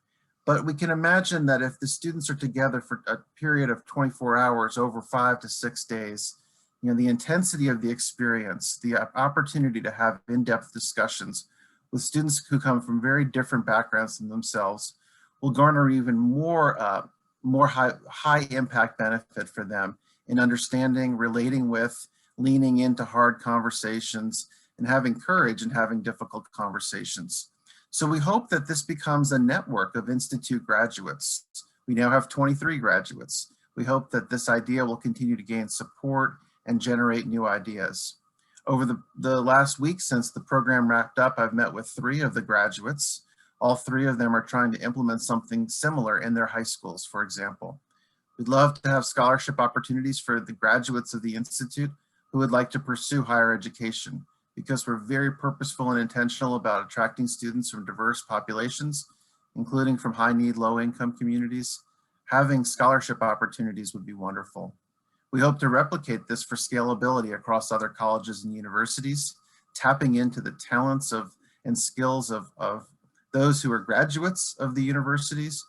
S5: but we can imagine that if the students are together for a period of 24 hours over 5 to 6 days, the intensity of the experience, the opportunity to have in-depth discussions with students who come from very different backgrounds than themselves will garner even more high impact benefit for them in understanding, relating with, leaning into hard conversations, and having courage in having difficult conversations. So we hope that this becomes a network of Institute graduates. We now have 23 graduates. We hope that this idea will continue to gain support and generate new ideas. Over the last week since the program wrapped up, I've met with 3 of the graduates. All 3 of them are trying to implement something similar in their high schools, for example. We'd love to have scholarship opportunities for the graduates of the Institute who would like to pursue higher education, because we're very purposeful and intentional about attracting students from diverse populations, including from high need, low income communities. Having scholarship opportunities would be wonderful. We hope to replicate this for scalability across other colleges and universities, tapping into the talents and skills of those who are graduates of the universities,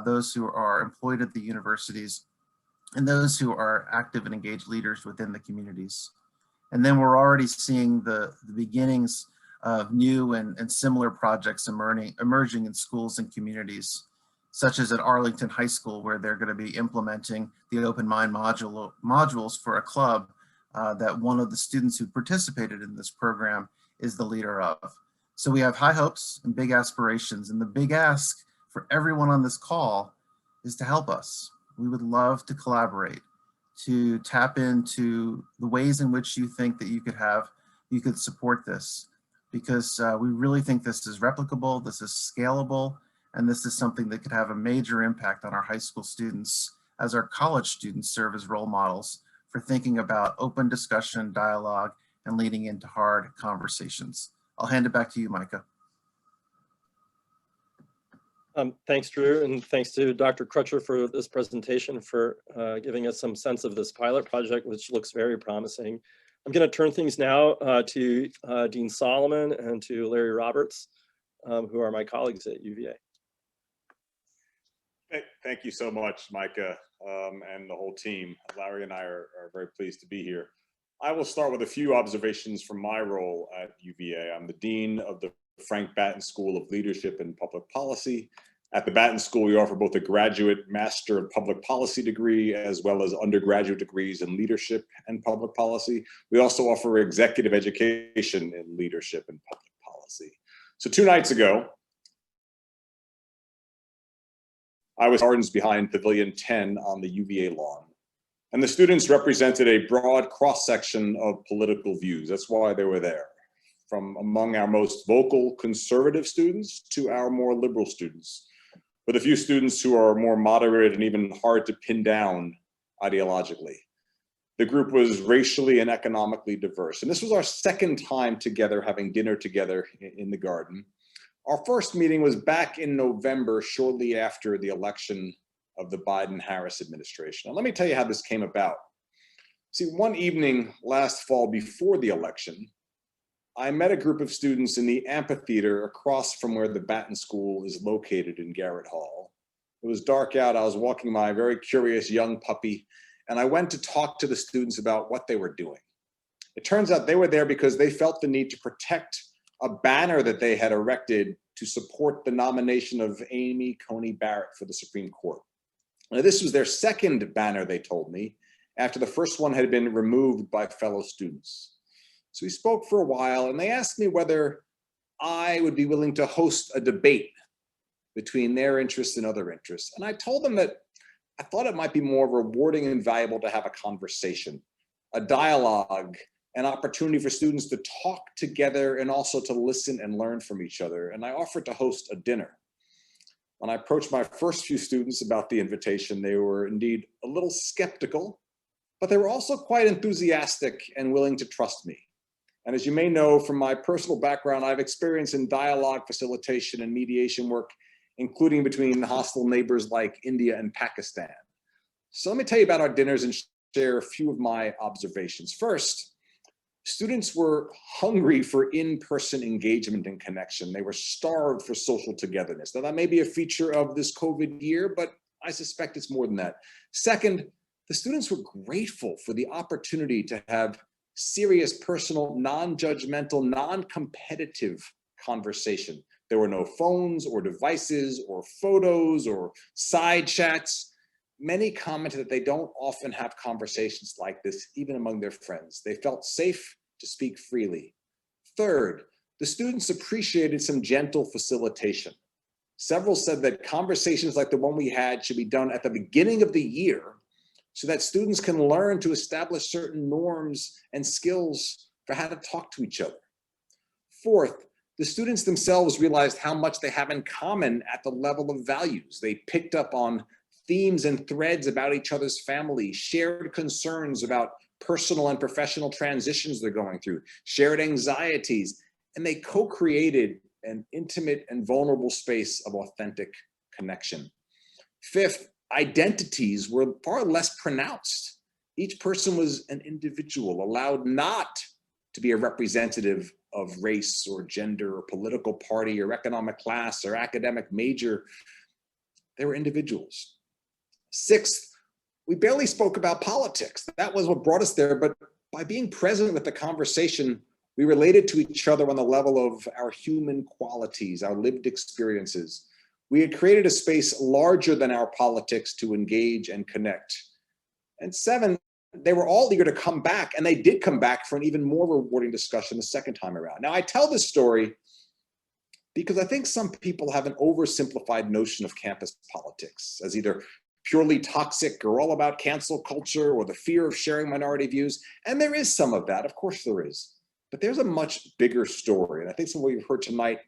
S5: those who are employed at the universities, and those who are active and engaged leaders within the communities. And then we're already seeing the beginnings of new and similar projects emerging in schools and communities, such as at Arlington High School, where they're going to be implementing the Open Mind modules for a club that one of the students who participated in this program is the leader of. So we have high hopes and big aspirations, and the big ask for everyone on this call is to help us. We would love to collaborate, to tap into the ways in which you think that you could support this, because we really think this is replicable, this is scalable, and this is something that could have a major impact on our high school students as our college students serve as role models for thinking about open discussion, dialogue, and leading into hard conversations. I'll hand it back to you, Micah.
S1: Thanks, Drew, and thanks to Dr. Crutcher for this presentation, for giving us some sense of this pilot project, which looks very promising. I'm going to turn things now to Dean Solomon and to Larry Roberts, who are my colleagues at UVA.
S6: Thank you so much, Micah, and the whole team. Larry and I are very pleased to be here. I will start with a few observations from my role at UVA. I'm the Dean of the Frank Batten School of Leadership and Public Policy. At the Batten School, we offer both a graduate Master of Public Policy degree as well as undergraduate degrees in leadership and public policy. We also offer executive education in leadership and public policy. So 2 nights ago, I was gardens behind Pavilion 10 on the UVA lawn. And the students represented a broad cross-section of political views. That's why they were there. From among our most vocal conservative students to our more liberal students, with a few students who are more moderate and even hard to pin down ideologically. The group was racially and economically diverse. And this was our second time together, having dinner together in the garden. Our first meeting was back in November, shortly after the election of the Biden-Harris administration. Now, let me tell you how this came about. See, one evening last fall before the election, I met a group of students in the amphitheater across from where the Batten School is located in Garrett Hall. It was dark out. I was walking my very curious young puppy, and I went to talk to the students about what they were doing. It turns out they were there because they felt the need to protect a banner that they had erected to support the nomination of Amy Coney Barrett for the Supreme Court. Now, this was their second banner, they told me, after the first one had been removed by fellow students. So we spoke for a while, and they asked me whether I would be willing to host a debate between their interests and other interests. And I told them that I thought it might be more rewarding and valuable to have a conversation, a dialogue, an opportunity for students to talk together and also to listen and learn from each other. And I offered to host a dinner. When I approached my first few students about the invitation, they were indeed a little skeptical, but they were also quite enthusiastic and willing to trust me. And as you may know from my personal background, I've experience in dialogue facilitation and mediation work, including between hostile neighbors like India and Pakistan. So let me tell you about our dinners and share a few of my observations. First, students were hungry for in-person engagement and connection. They were starved for social togetherness. Now, that may be a feature of this COVID year, but I suspect it's more than that. Second, the students were grateful for the opportunity to have serious, personal, non-judgmental, non-competitive conversation. There were no phones or devices or photos or side chats. Many commented that they don't often have conversations like this, even among their friends. They felt safe to speak freely. Third, the students appreciated some gentle facilitation. Several said that conversations like the one we had should be done at the beginning of the year so that students can learn to establish certain norms and skills for how to talk to each other. Fourth, the students themselves realized how much they have in common at the level of values. They picked up on themes and threads about each other's families, shared concerns about personal and professional transitions they're going through, shared anxieties, and they co-created an intimate and vulnerable space of authentic connection. Fifth, identities were far less pronounced. Each person was an individual, allowed not to be a representative of race or gender or political party or economic class or academic major. They were individuals. Sixth, we barely spoke about politics. That was what brought us there, but by being present with the conversation, we related to each other on the level of our human qualities, our lived experiences. We had created a space larger than our politics to engage and connect. And seven, they were all eager to come back, and they did come back for an even more rewarding discussion the second time around. Now, I tell this story because I think some people have an oversimplified notion of campus politics as either purely toxic or all about cancel culture or the fear of sharing minority views. And there is some of that, of course there is. But there's a much bigger story. And I think some of what you've heard tonight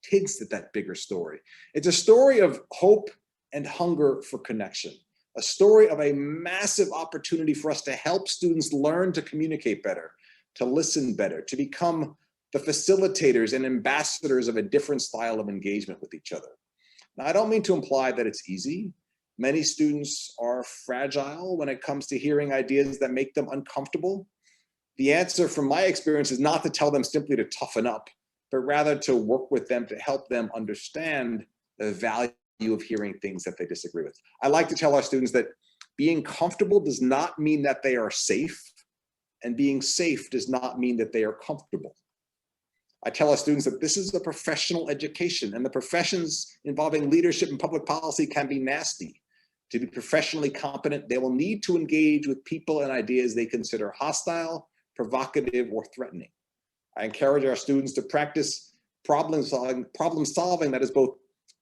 S6: hints at that bigger story. It's a story of hope and hunger for connection. A story of a massive opportunity for us to help students learn to communicate better, to listen better, to become the facilitators and ambassadors of a different style of engagement with each other. Now, I don't mean to imply that it's easy. Many students are fragile when it comes to hearing ideas that make them uncomfortable. The answer from my experience is not to tell them simply to toughen up, but rather to work with them to help them understand the value of hearing things that they disagree with. I like to tell our students that being comfortable does not mean that they are safe, and being safe does not mean that they are comfortable. I tell our students that this is a professional education, and the professions involving leadership and public policy can be nasty. To be professionally competent, they will need to engage with people and ideas they consider hostile, provocative, or threatening. I encourage our students to practice problem solving that is both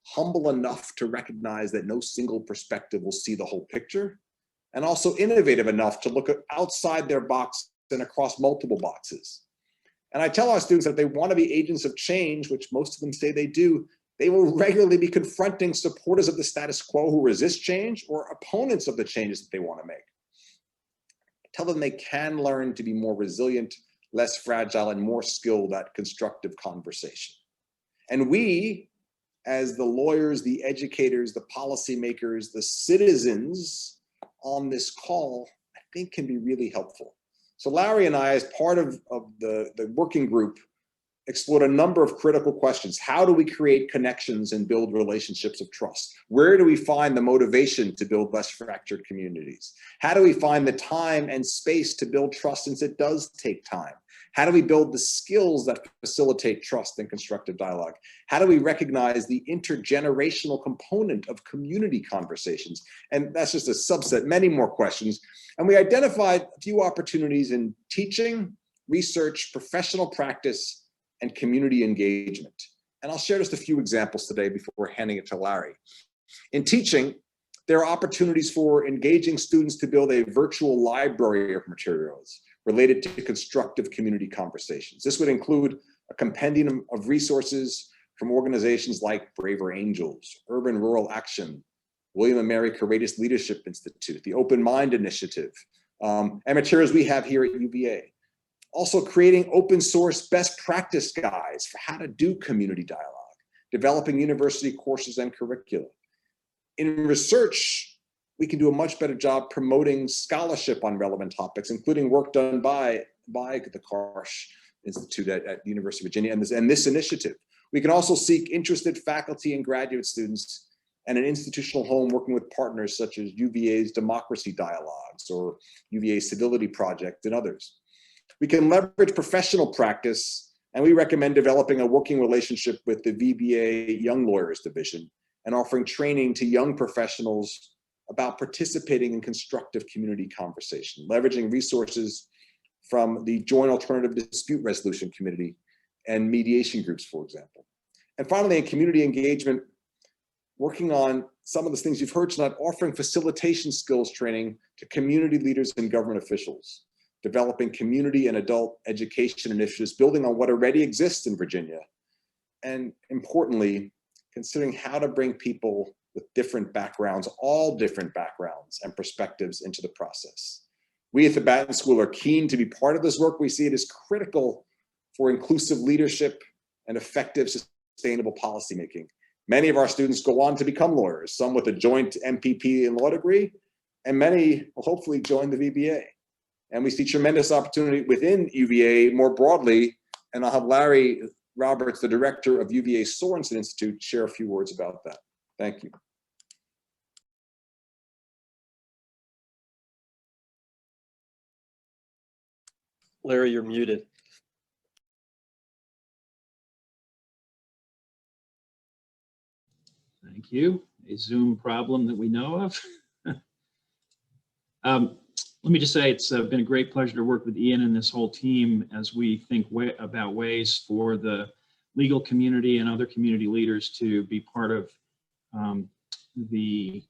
S6: humble enough to recognize that no single perspective will see the whole picture, and also innovative enough to look outside their box and across multiple boxes. And I tell our students that if they want to be agents of change, which most of them say they do, they will regularly be confronting supporters of the status quo who resist change or opponents of the changes that they want to make. Tell them they can learn to be more resilient, less fragile, and more skilled at constructive conversation. And we, as the lawyers, the educators, the policymakers, the citizens on this call, I think can be really helpful. So Larry and I, as part of the working group, explored a number of critical questions. How do we create connections and build relationships of trust? Where do we find the motivation to build less fractured communities? How do we find the time and space to build trust, since it does take time? How do we build the skills that facilitate trust and constructive dialogue? How do we recognize the intergenerational component of community conversations? And that's just a subset, many more questions. And we identified a few opportunities in teaching, research, professional practice, and community engagement. And I'll share just a few examples today before handing it to Larry. In teaching, there are opportunities for engaging students to build a virtual library of materials related to constructive community conversations. This would include a compendium of resources from organizations like Braver Angels, Urban Rural Action, William and Mary Courageous Leadership Institute, the Open Mind Initiative, and materials we have here at UVA. Also creating open source best practice guides for how to do community dialogue, developing university courses and curricula. In research, we can do a much better job promoting scholarship on relevant topics, including work done by the Karsh Institute at the University of Virginia and this initiative. We can also seek interested faculty and graduate students and an institutional home working with partners such as UVA's Democracy Dialogues or UVA's Civility Project and others. We can leverage professional practice, and we recommend developing a working relationship with the VBA Young Lawyers Division and offering training to young professionals about participating in constructive community conversation, leveraging resources from the Joint Alternative Dispute Resolution Committee and mediation groups, for example. And finally, in community engagement, working on some of the things you've heard tonight, offering facilitation skills training to community leaders and government officials, developing community and adult education initiatives, building on what already exists in Virginia, and importantly, considering how to bring people with different backgrounds, all different backgrounds and perspectives into the process. We at the Batten School are keen to be part of this work. We see it as critical for inclusive leadership and effective, sustainable policymaking. Many of our students go on to become lawyers, some with a joint MPP and law degree, and many will hopefully join the VBA. And we see tremendous opportunity within UVA more broadly, and I'll have Larry Roberts, the director of UVA Sorensen Institute, share a few words about that. Thank you.
S1: Larry, you're muted.
S7: Thank you. A Zoom problem that we know of. Let me just say it's been a great pleasure to work with Ian and this whole team as we think about ways for the legal community and other community leaders to be part of the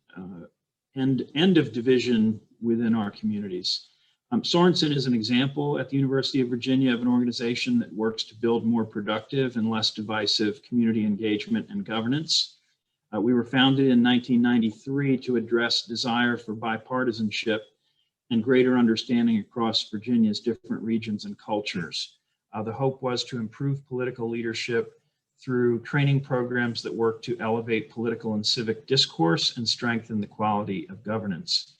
S7: end of division within our communities. Sorensen is an example at the University of Virginia of an organization that works to build more productive and less divisive community engagement and governance. We were founded in 1993 to address desire for bipartisanship and greater understanding across Virginia's different regions and cultures. The hope was to improve political leadership through training programs that work to elevate political and civic discourse and strengthen the quality of governance.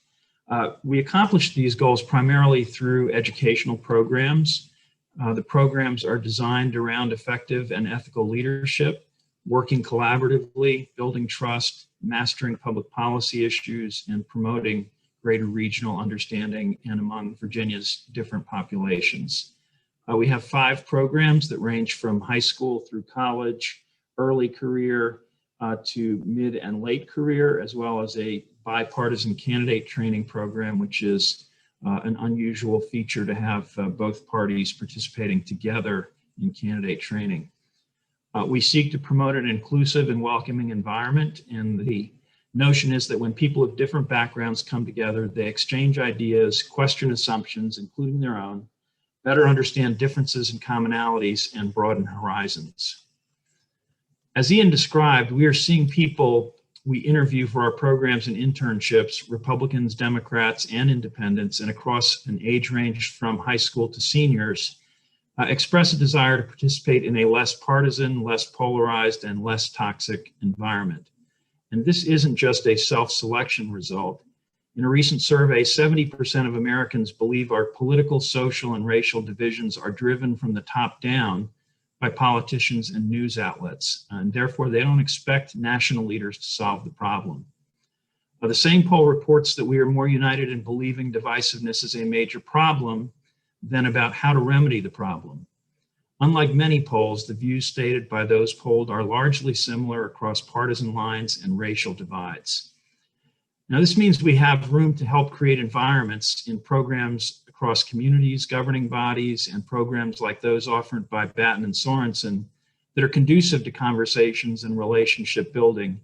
S7: We accomplished these goals primarily through educational programs. The programs are designed around effective and ethical leadership, working collaboratively, building trust, mastering public policy issues, and promoting greater regional understanding and among Virginia's different populations. We have 5 programs that range from high school through college, early career to mid and late career, as well as a bipartisan candidate training program, which is an unusual feature to have both parties participating together in candidate training. We seek to promote an inclusive and welcoming environment, and the notion is that when people of different backgrounds come together, they exchange ideas, question assumptions, including their own, better understand differences and commonalities, and broaden horizons. As Ian described, we are seeing people we interview for our programs and internships, Republicans, Democrats, and independents, and across an age range from high school to seniors, express a desire to participate in a less partisan, less polarized, and less toxic environment. And this isn't just a self-selection result. In a recent survey, 70% of Americans believe our political, social, and racial divisions are driven from the top down by politicians and news outlets, and therefore they don't expect national leaders to solve the problem. The same poll reports that we are more united in believing divisiveness is a major problem than about how to remedy the problem. Unlike many polls, the views stated by those polled are largely similar across partisan lines and racial divides. Now, this means we have room to help create environments in programs across communities, governing bodies, and programs like those offered by Batten and Sorensen that are conducive to conversations and relationship building,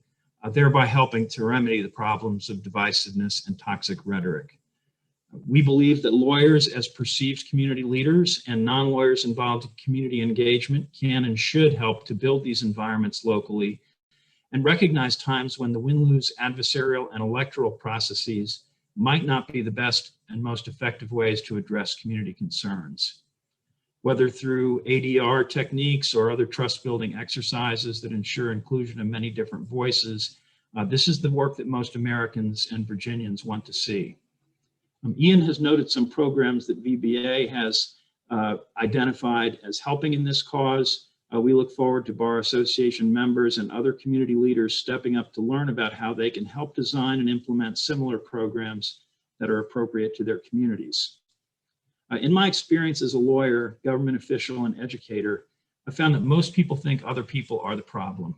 S7: thereby helping to remedy the problems of divisiveness and toxic rhetoric. We believe that lawyers as perceived community leaders and non-lawyers involved in community engagement can and should help to build these environments locally and recognize times when the win-lose adversarial and electoral processes might not be the best and most effective ways to address community concerns. Whether through ADR techniques or other trust-building exercises that ensure inclusion of many different voices, this is the work that most Americans and Virginians want to see. Ian has noted some programs that VBA has identified as helping in this cause. We look forward to Bar Association members and other community leaders stepping up to learn about how they can help design and implement similar programs that are appropriate to their communities. In my experience as a lawyer, government official, and educator, I found that most people think other people are the problem.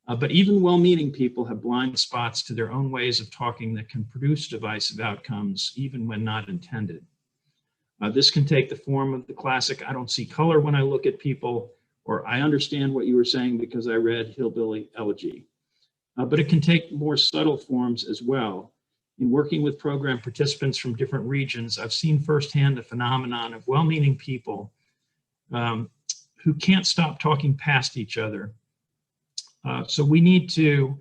S7: But even well-meaning people have blind spots to their own ways of talking that can produce divisive outcomes, even when not intended. This can take the form of the classic, I don't see color when I look at people, or I understand what you were saying because I read Hillbilly Elegy. But it can take more subtle forms as well. In working with program participants from different regions, I've seen firsthand the phenomenon of well-meaning people who can't stop talking past each other. So we need to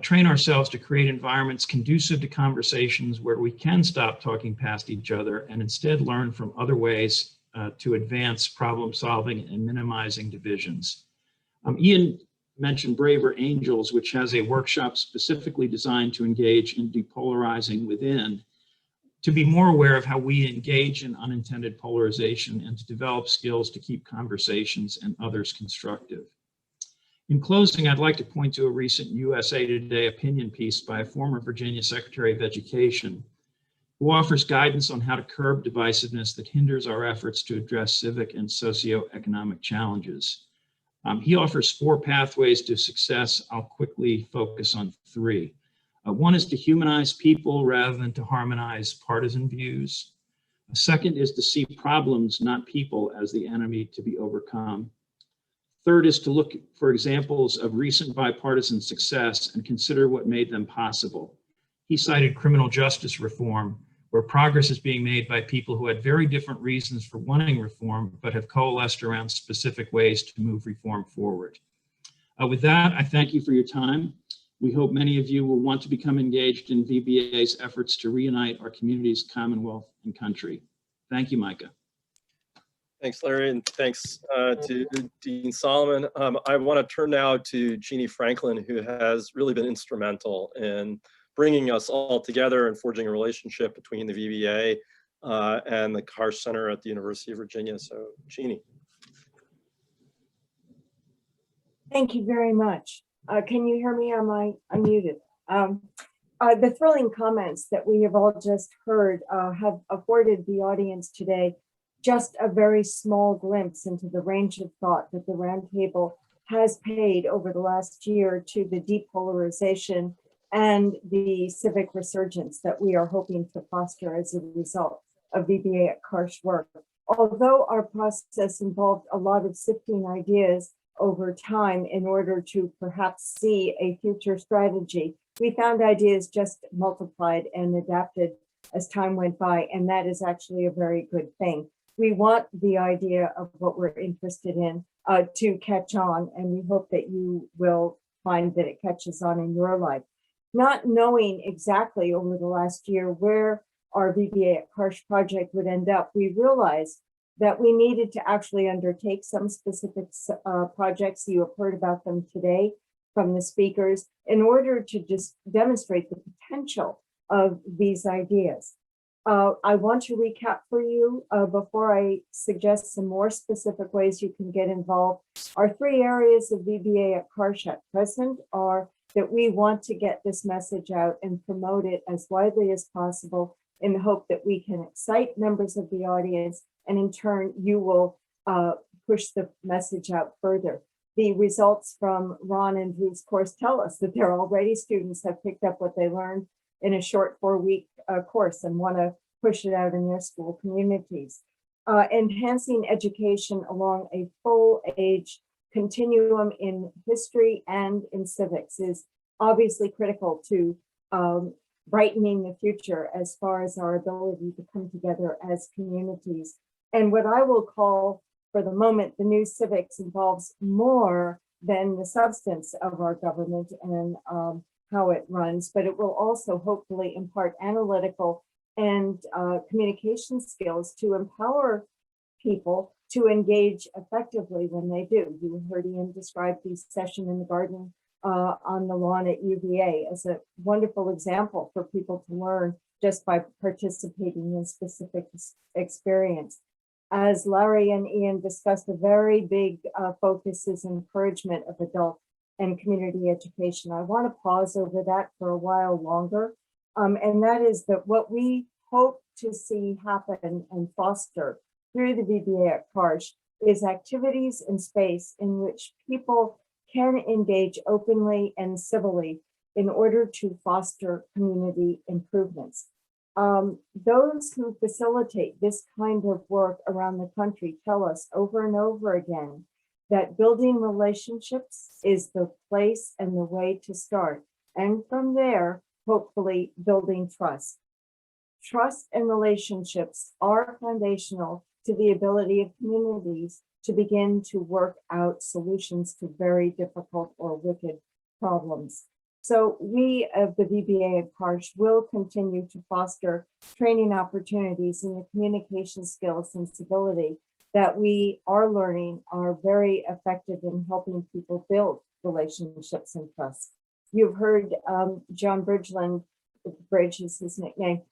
S7: train ourselves to create environments conducive to conversations where we can stop talking past each other and instead learn from other ways to advance problem solving and minimizing divisions. Ian mentioned Braver Angels, which has a workshop specifically designed to engage in depolarizing within, to be more aware of how we engage in unintended polarization and to develop skills to keep conversations and others constructive. In closing, I'd like to point to a recent USA Today opinion piece by a former Virginia Secretary of Education, who offers guidance on how to curb divisiveness that hinders our efforts to address civic and socioeconomic challenges. He offers 4 pathways to success. I'll quickly focus on 3. One is to humanize people rather than to harmonize partisan views. A second is to see problems, not people, as the enemy to be overcome. Third is to look for examples of recent bipartisan success and consider what made them possible. He cited criminal justice reform, where progress is being made by people who had very different reasons for wanting reform, but have coalesced around specific ways to move reform forward. With that, I thank you for your time. We hope many of you will want to become engaged in VBA's efforts to reunite our communities, Commonwealth, and country. Thank you, Micah.
S1: Thanks, Larry, and thanks to Dean Solomon. I want to turn now to Jeannie Franklin, who has really been instrumental in bringing us all together and forging a relationship between the VBA and the Karsh Center at the University of Virginia. So, Jeannie.
S8: Thank you very much. Can you hear me? Am I unmuted? The thrilling comments that we have all just heard have afforded the audience today just a very small glimpse into the range of thought that the Roundtable has paid over the last year to the depolarization and the civic resurgence that we are hoping to foster as a result of VBA at Karsh work. Although our process involved a lot of sifting ideas over time in order to perhaps see a future strategy, we found ideas just multiplied and adapted as time went by, and that is actually a very good thing. We want the idea of what we're interested in to catch on, and we hope that you will find that it catches on in your life. Not knowing exactly over the last year where our VBA at Karsh project would end up, we realized that we needed to actually undertake some specific projects. You have heard about them today from the speakers in order to just demonstrate the potential of these ideas. I want to recap for you before I suggest some more specific ways you can get involved. Our three areas of VBA at Karsh at present are that we want to get this message out and promote it as widely as possible in the hope that we can excite members of the audience, and in turn, you will push the message out further. The results from Ron and Drew's course tell us that there are already students have picked up what they learned in a short 4-week course and want to push it out in their school communities. Enhancing education along a full age continuum in history and in civics is obviously critical to brightening the future as far as our ability to come together as communities. And what I will call, for the moment, the new civics involves more than the substance of our government and how it runs, but it will also hopefully impart analytical and communication skills to empower people to engage effectively when they do. You heard Ian describe the session in the garden on the lawn at UVA as a wonderful example for people to learn just by participating in specific experience. As Larry and Ian discussed, a very big focus is encouragement of adult and community education. I want to pause over that for a while longer. And that is that what we hope to see happen and foster through the VBA at Karsh is activities in space in which people can engage openly and civilly in order to foster community improvements. Those who facilitate this kind of work around the country tell us over and over again that building relationships is the place and the way to start. And from there, hopefully building trust. Trust and relationships are foundational to the ability of communities to begin to work out solutions to very difficult or wicked problems. So we of the VBA at Karsh will continue to foster training opportunities in the communication skills and civility that we are learning are very effective in helping people build relationships and trust. You've heard John Bridgeland, Bridge is his nickname,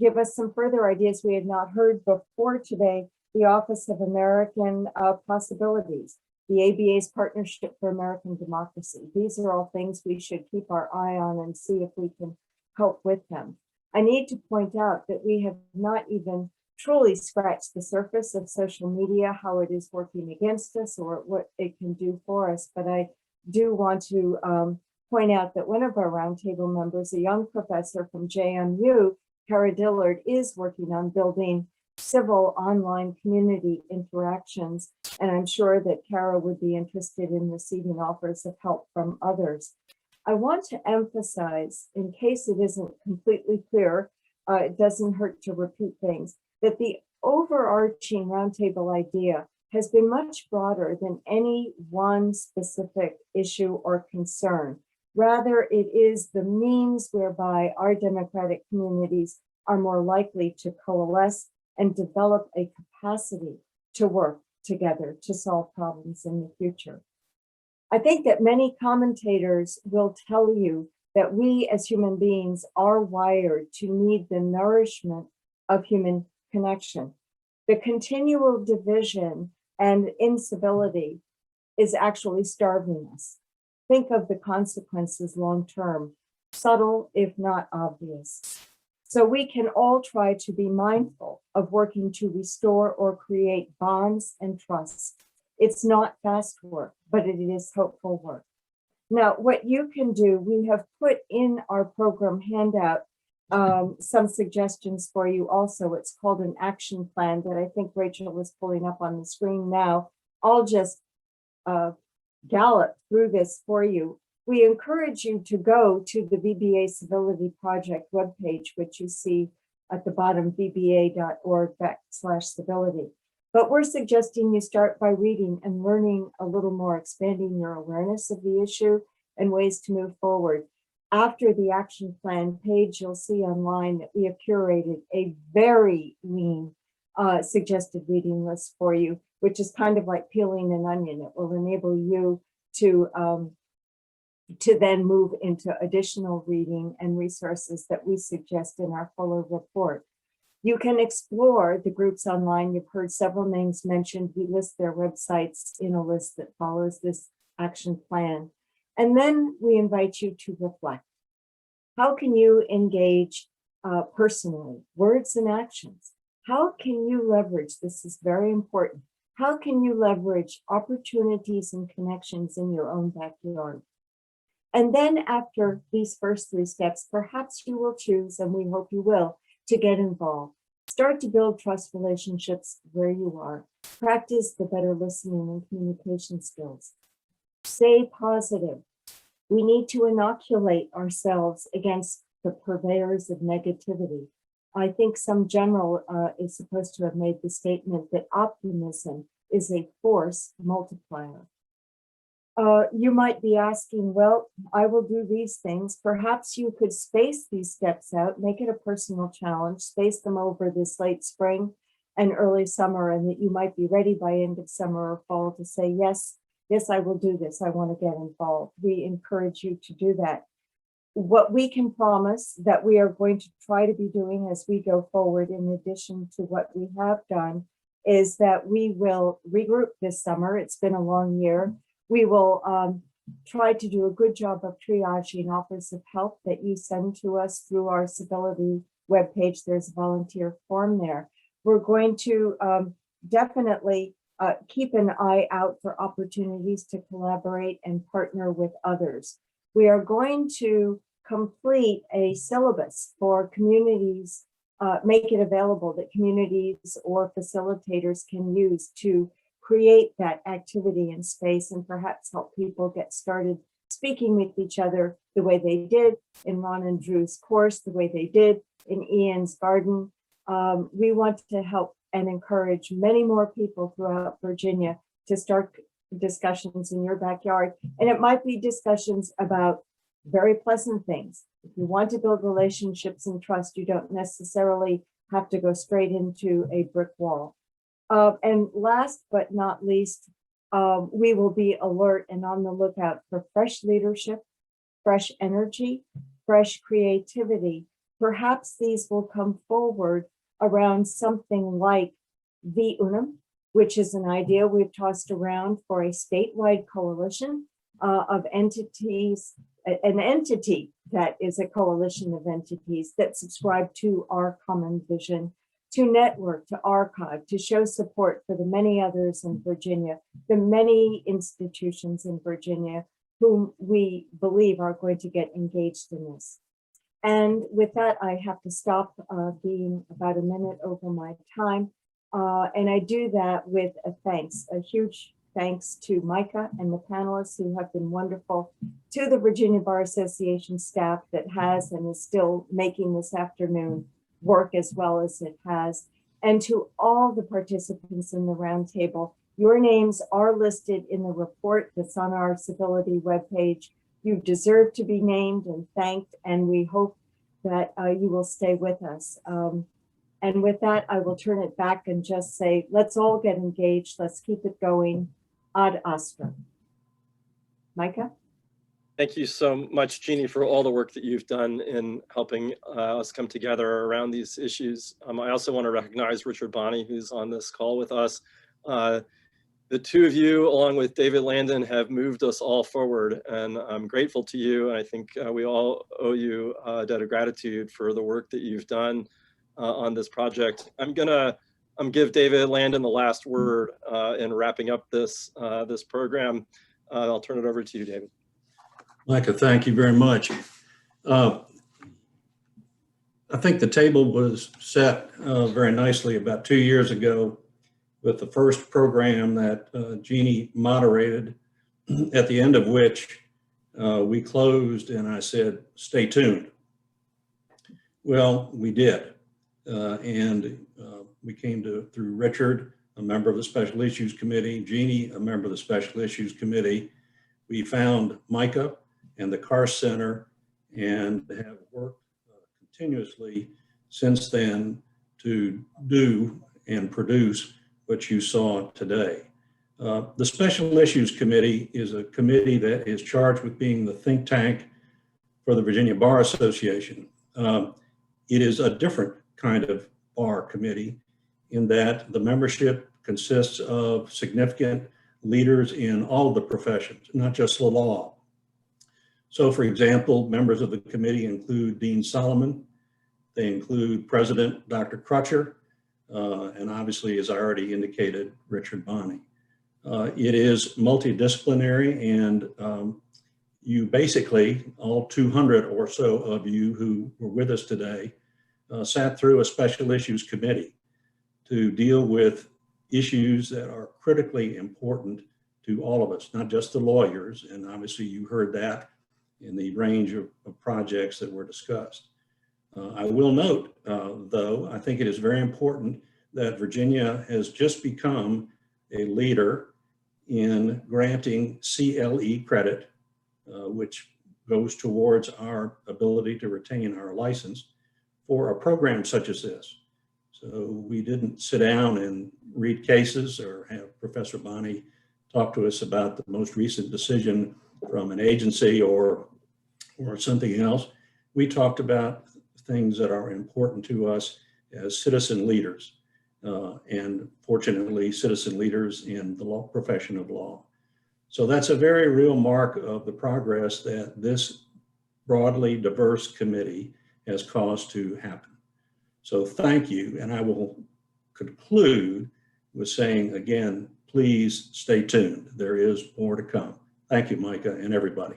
S8: give us some further ideas we had not heard before today, the Office of American Possibilities, the ABA's Partnership for American Democracy. These are all things we should keep our eye on and see if we can help with them. I need to point out that we have not even truly scratched the surface of social media, how it is working against us or what it can do for us. But I do want to point out that one of our roundtable members, a young professor from JMU, Kara Dillard, is working on building civil online community interactions. And I'm sure that Kara would be interested in receiving offers of help from others. I want to emphasize, in case it isn't completely clear, it doesn't hurt to repeat things, that the overarching roundtable idea has been much broader than any one specific issue or concern. Rather, it is the means whereby our democratic communities are more likely to coalesce and develop a capacity to work together to solve problems in the future. I think that many commentators will tell you that we as human beings are wired to need the nourishment of human connection. The continual division and incivility is actually starving us. Think of the consequences long-term, subtle if not obvious. So we can all try to be mindful of working to restore or create bonds and trust. It's not fast work, but it is hopeful work. Now, what you can do, we have put in our program handout some suggestions for you also. It's called an action plan that I think Rachel was pulling up on the screen now. I'll just gallop through this for you. We encourage you to go to the VBA Civility Project webpage, which you see at the bottom, vba.org/civility. But we're suggesting you start by reading and learning a little more, expanding your awareness of the issue and ways to move forward. After the action plan page, you'll see online that we have curated a very lean suggested reading list for you, which is kind of like peeling an onion. It will enable you to then move into additional reading and resources that we suggest in our fuller report. You can explore the groups online. You've heard several names mentioned. We list their websites in a list that follows this action plan. And then we invite you to reflect. How can you engage personally, words and actions? How can you leverage, this is very important, how can you leverage opportunities and connections in your own backyard? And then after these first three steps, perhaps you will choose, and we hope you will, to get involved. Start to build trust relationships where you are. Practice the better listening and communication skills. Stay positive. We need to inoculate ourselves against the purveyors of negativity. I think some general is supposed to have made the statement that optimism is a force multiplier. You might be asking, well, I will do these things. Perhaps you could space these steps out, make it a personal challenge, space them over this late spring and early summer, and that you might be ready by end of summer or fall to say, yes, I will do this. I want to get involved. We encourage you to do that. What we can promise that we are going to try to be doing as we go forward, in addition to what we have done, is that we will regroup this summer. It's been a long year. We will try to do a good job of triaging offers of help that you send to us through our civility webpage. There's a volunteer form there. We're going to definitely keep an eye out for opportunities to collaborate and partner with others. We are going to complete a syllabus for communities, make it available that communities or facilitators can use to create that activity in space and perhaps help people get started speaking with each other the way they did in Ron and Drew's course, the way they did in Ian's garden. We want to help and encourage many more people throughout Virginia to start discussions in your backyard. And it might be discussions about very pleasant things. If you want to build relationships and trust, you don't necessarily have to go straight into a brick wall. And last but not least, we will be alert and on the lookout for fresh leadership, fresh energy, fresh creativity. Perhaps these will come forward around something like the UNAM, which is an idea we've tossed around for a statewide coalition of entities, an entity that is a coalition of entities that subscribe to our common vision, to network, to archive, to show support for the many others in Virginia, the many institutions in Virginia whom we believe are going to get engaged in this. And with that, I have to stop being about a minute over my time. And I do that with a thanks, a huge thanks to Micah and the panelists who have been wonderful, to the Virginia Bar Association staff that has and is still making this afternoon work as well as it has, and to all the participants in the roundtable. Your names are listed in the report that's on our civility webpage. You deserve to be named and thanked, and we hope that you will stay with us. And with that, I will turn it back and just say, let's all get engaged. Let's keep it going ad astra. Micah?
S1: Thank you so much, Jeannie, for all the work that you've done in helping us come together around these issues. I also want to recognize Richard Bonney, who's on this call with us. The two of you, along with David Landon, have moved us all forward, and I'm grateful to you. And I think we all owe you a debt of gratitude for the work that you've done on this project. I'm gonna give David Landon the last word in wrapping up this program. I'll turn it over to you, David.
S9: Micah, thank you very much. I think the table was set very nicely about 2 years ago with the first program that Jeannie moderated, at the end of which we closed and I said, stay tuned. Well, we did. We came to, through Richard, a member of the Special Issues Committee, Jeannie, a member of the Special Issues Committee. We found Micah and the Karsh Center and have worked continuously since then to do and produce what you saw today. The Special Issues Committee is a committee that is charged with being the think tank for the Virginia Bar Association. It is a different kind of bar committee in that the membership consists of significant leaders in all of the professions, not just the law. So for example, members of the committee include Dean Solomon, they include President Dr. Crutcher, and obviously, as I already indicated, Richard Bonney. It is multidisciplinary, and you basically, all 200 or so of you who were with us today, sat through a Special Issues Committee to deal with issues that are critically important to all of us, not just the lawyers, and obviously you heard that in the range of projects that were discussed. I will note, though, I think it is very important that Virginia has just become a leader in granting CLE credit, which goes towards our ability to retain our license for a program such as this. So we didn't sit down and read cases or have Professor Bonney talk to us about the most recent decision from an agency or something else. We talked about things that are important to us as citizen leaders, and fortunately citizen leaders in the law profession of law. So that's a very real mark of the progress that this broadly diverse committee has caused to happen. So thank you, and I will conclude with saying again, please stay tuned. There is more to come. Thank you, Micah, and everybody.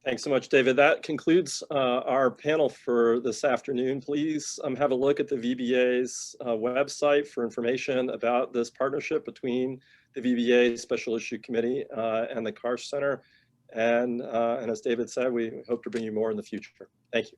S1: Thanks so much, David. That concludes our panel for this afternoon. Please have a look at the VBA's website for information about this partnership between the VBA Special Issue Committee and the Karsh Center. And as David said, we hope to bring you more in the future. Thank you.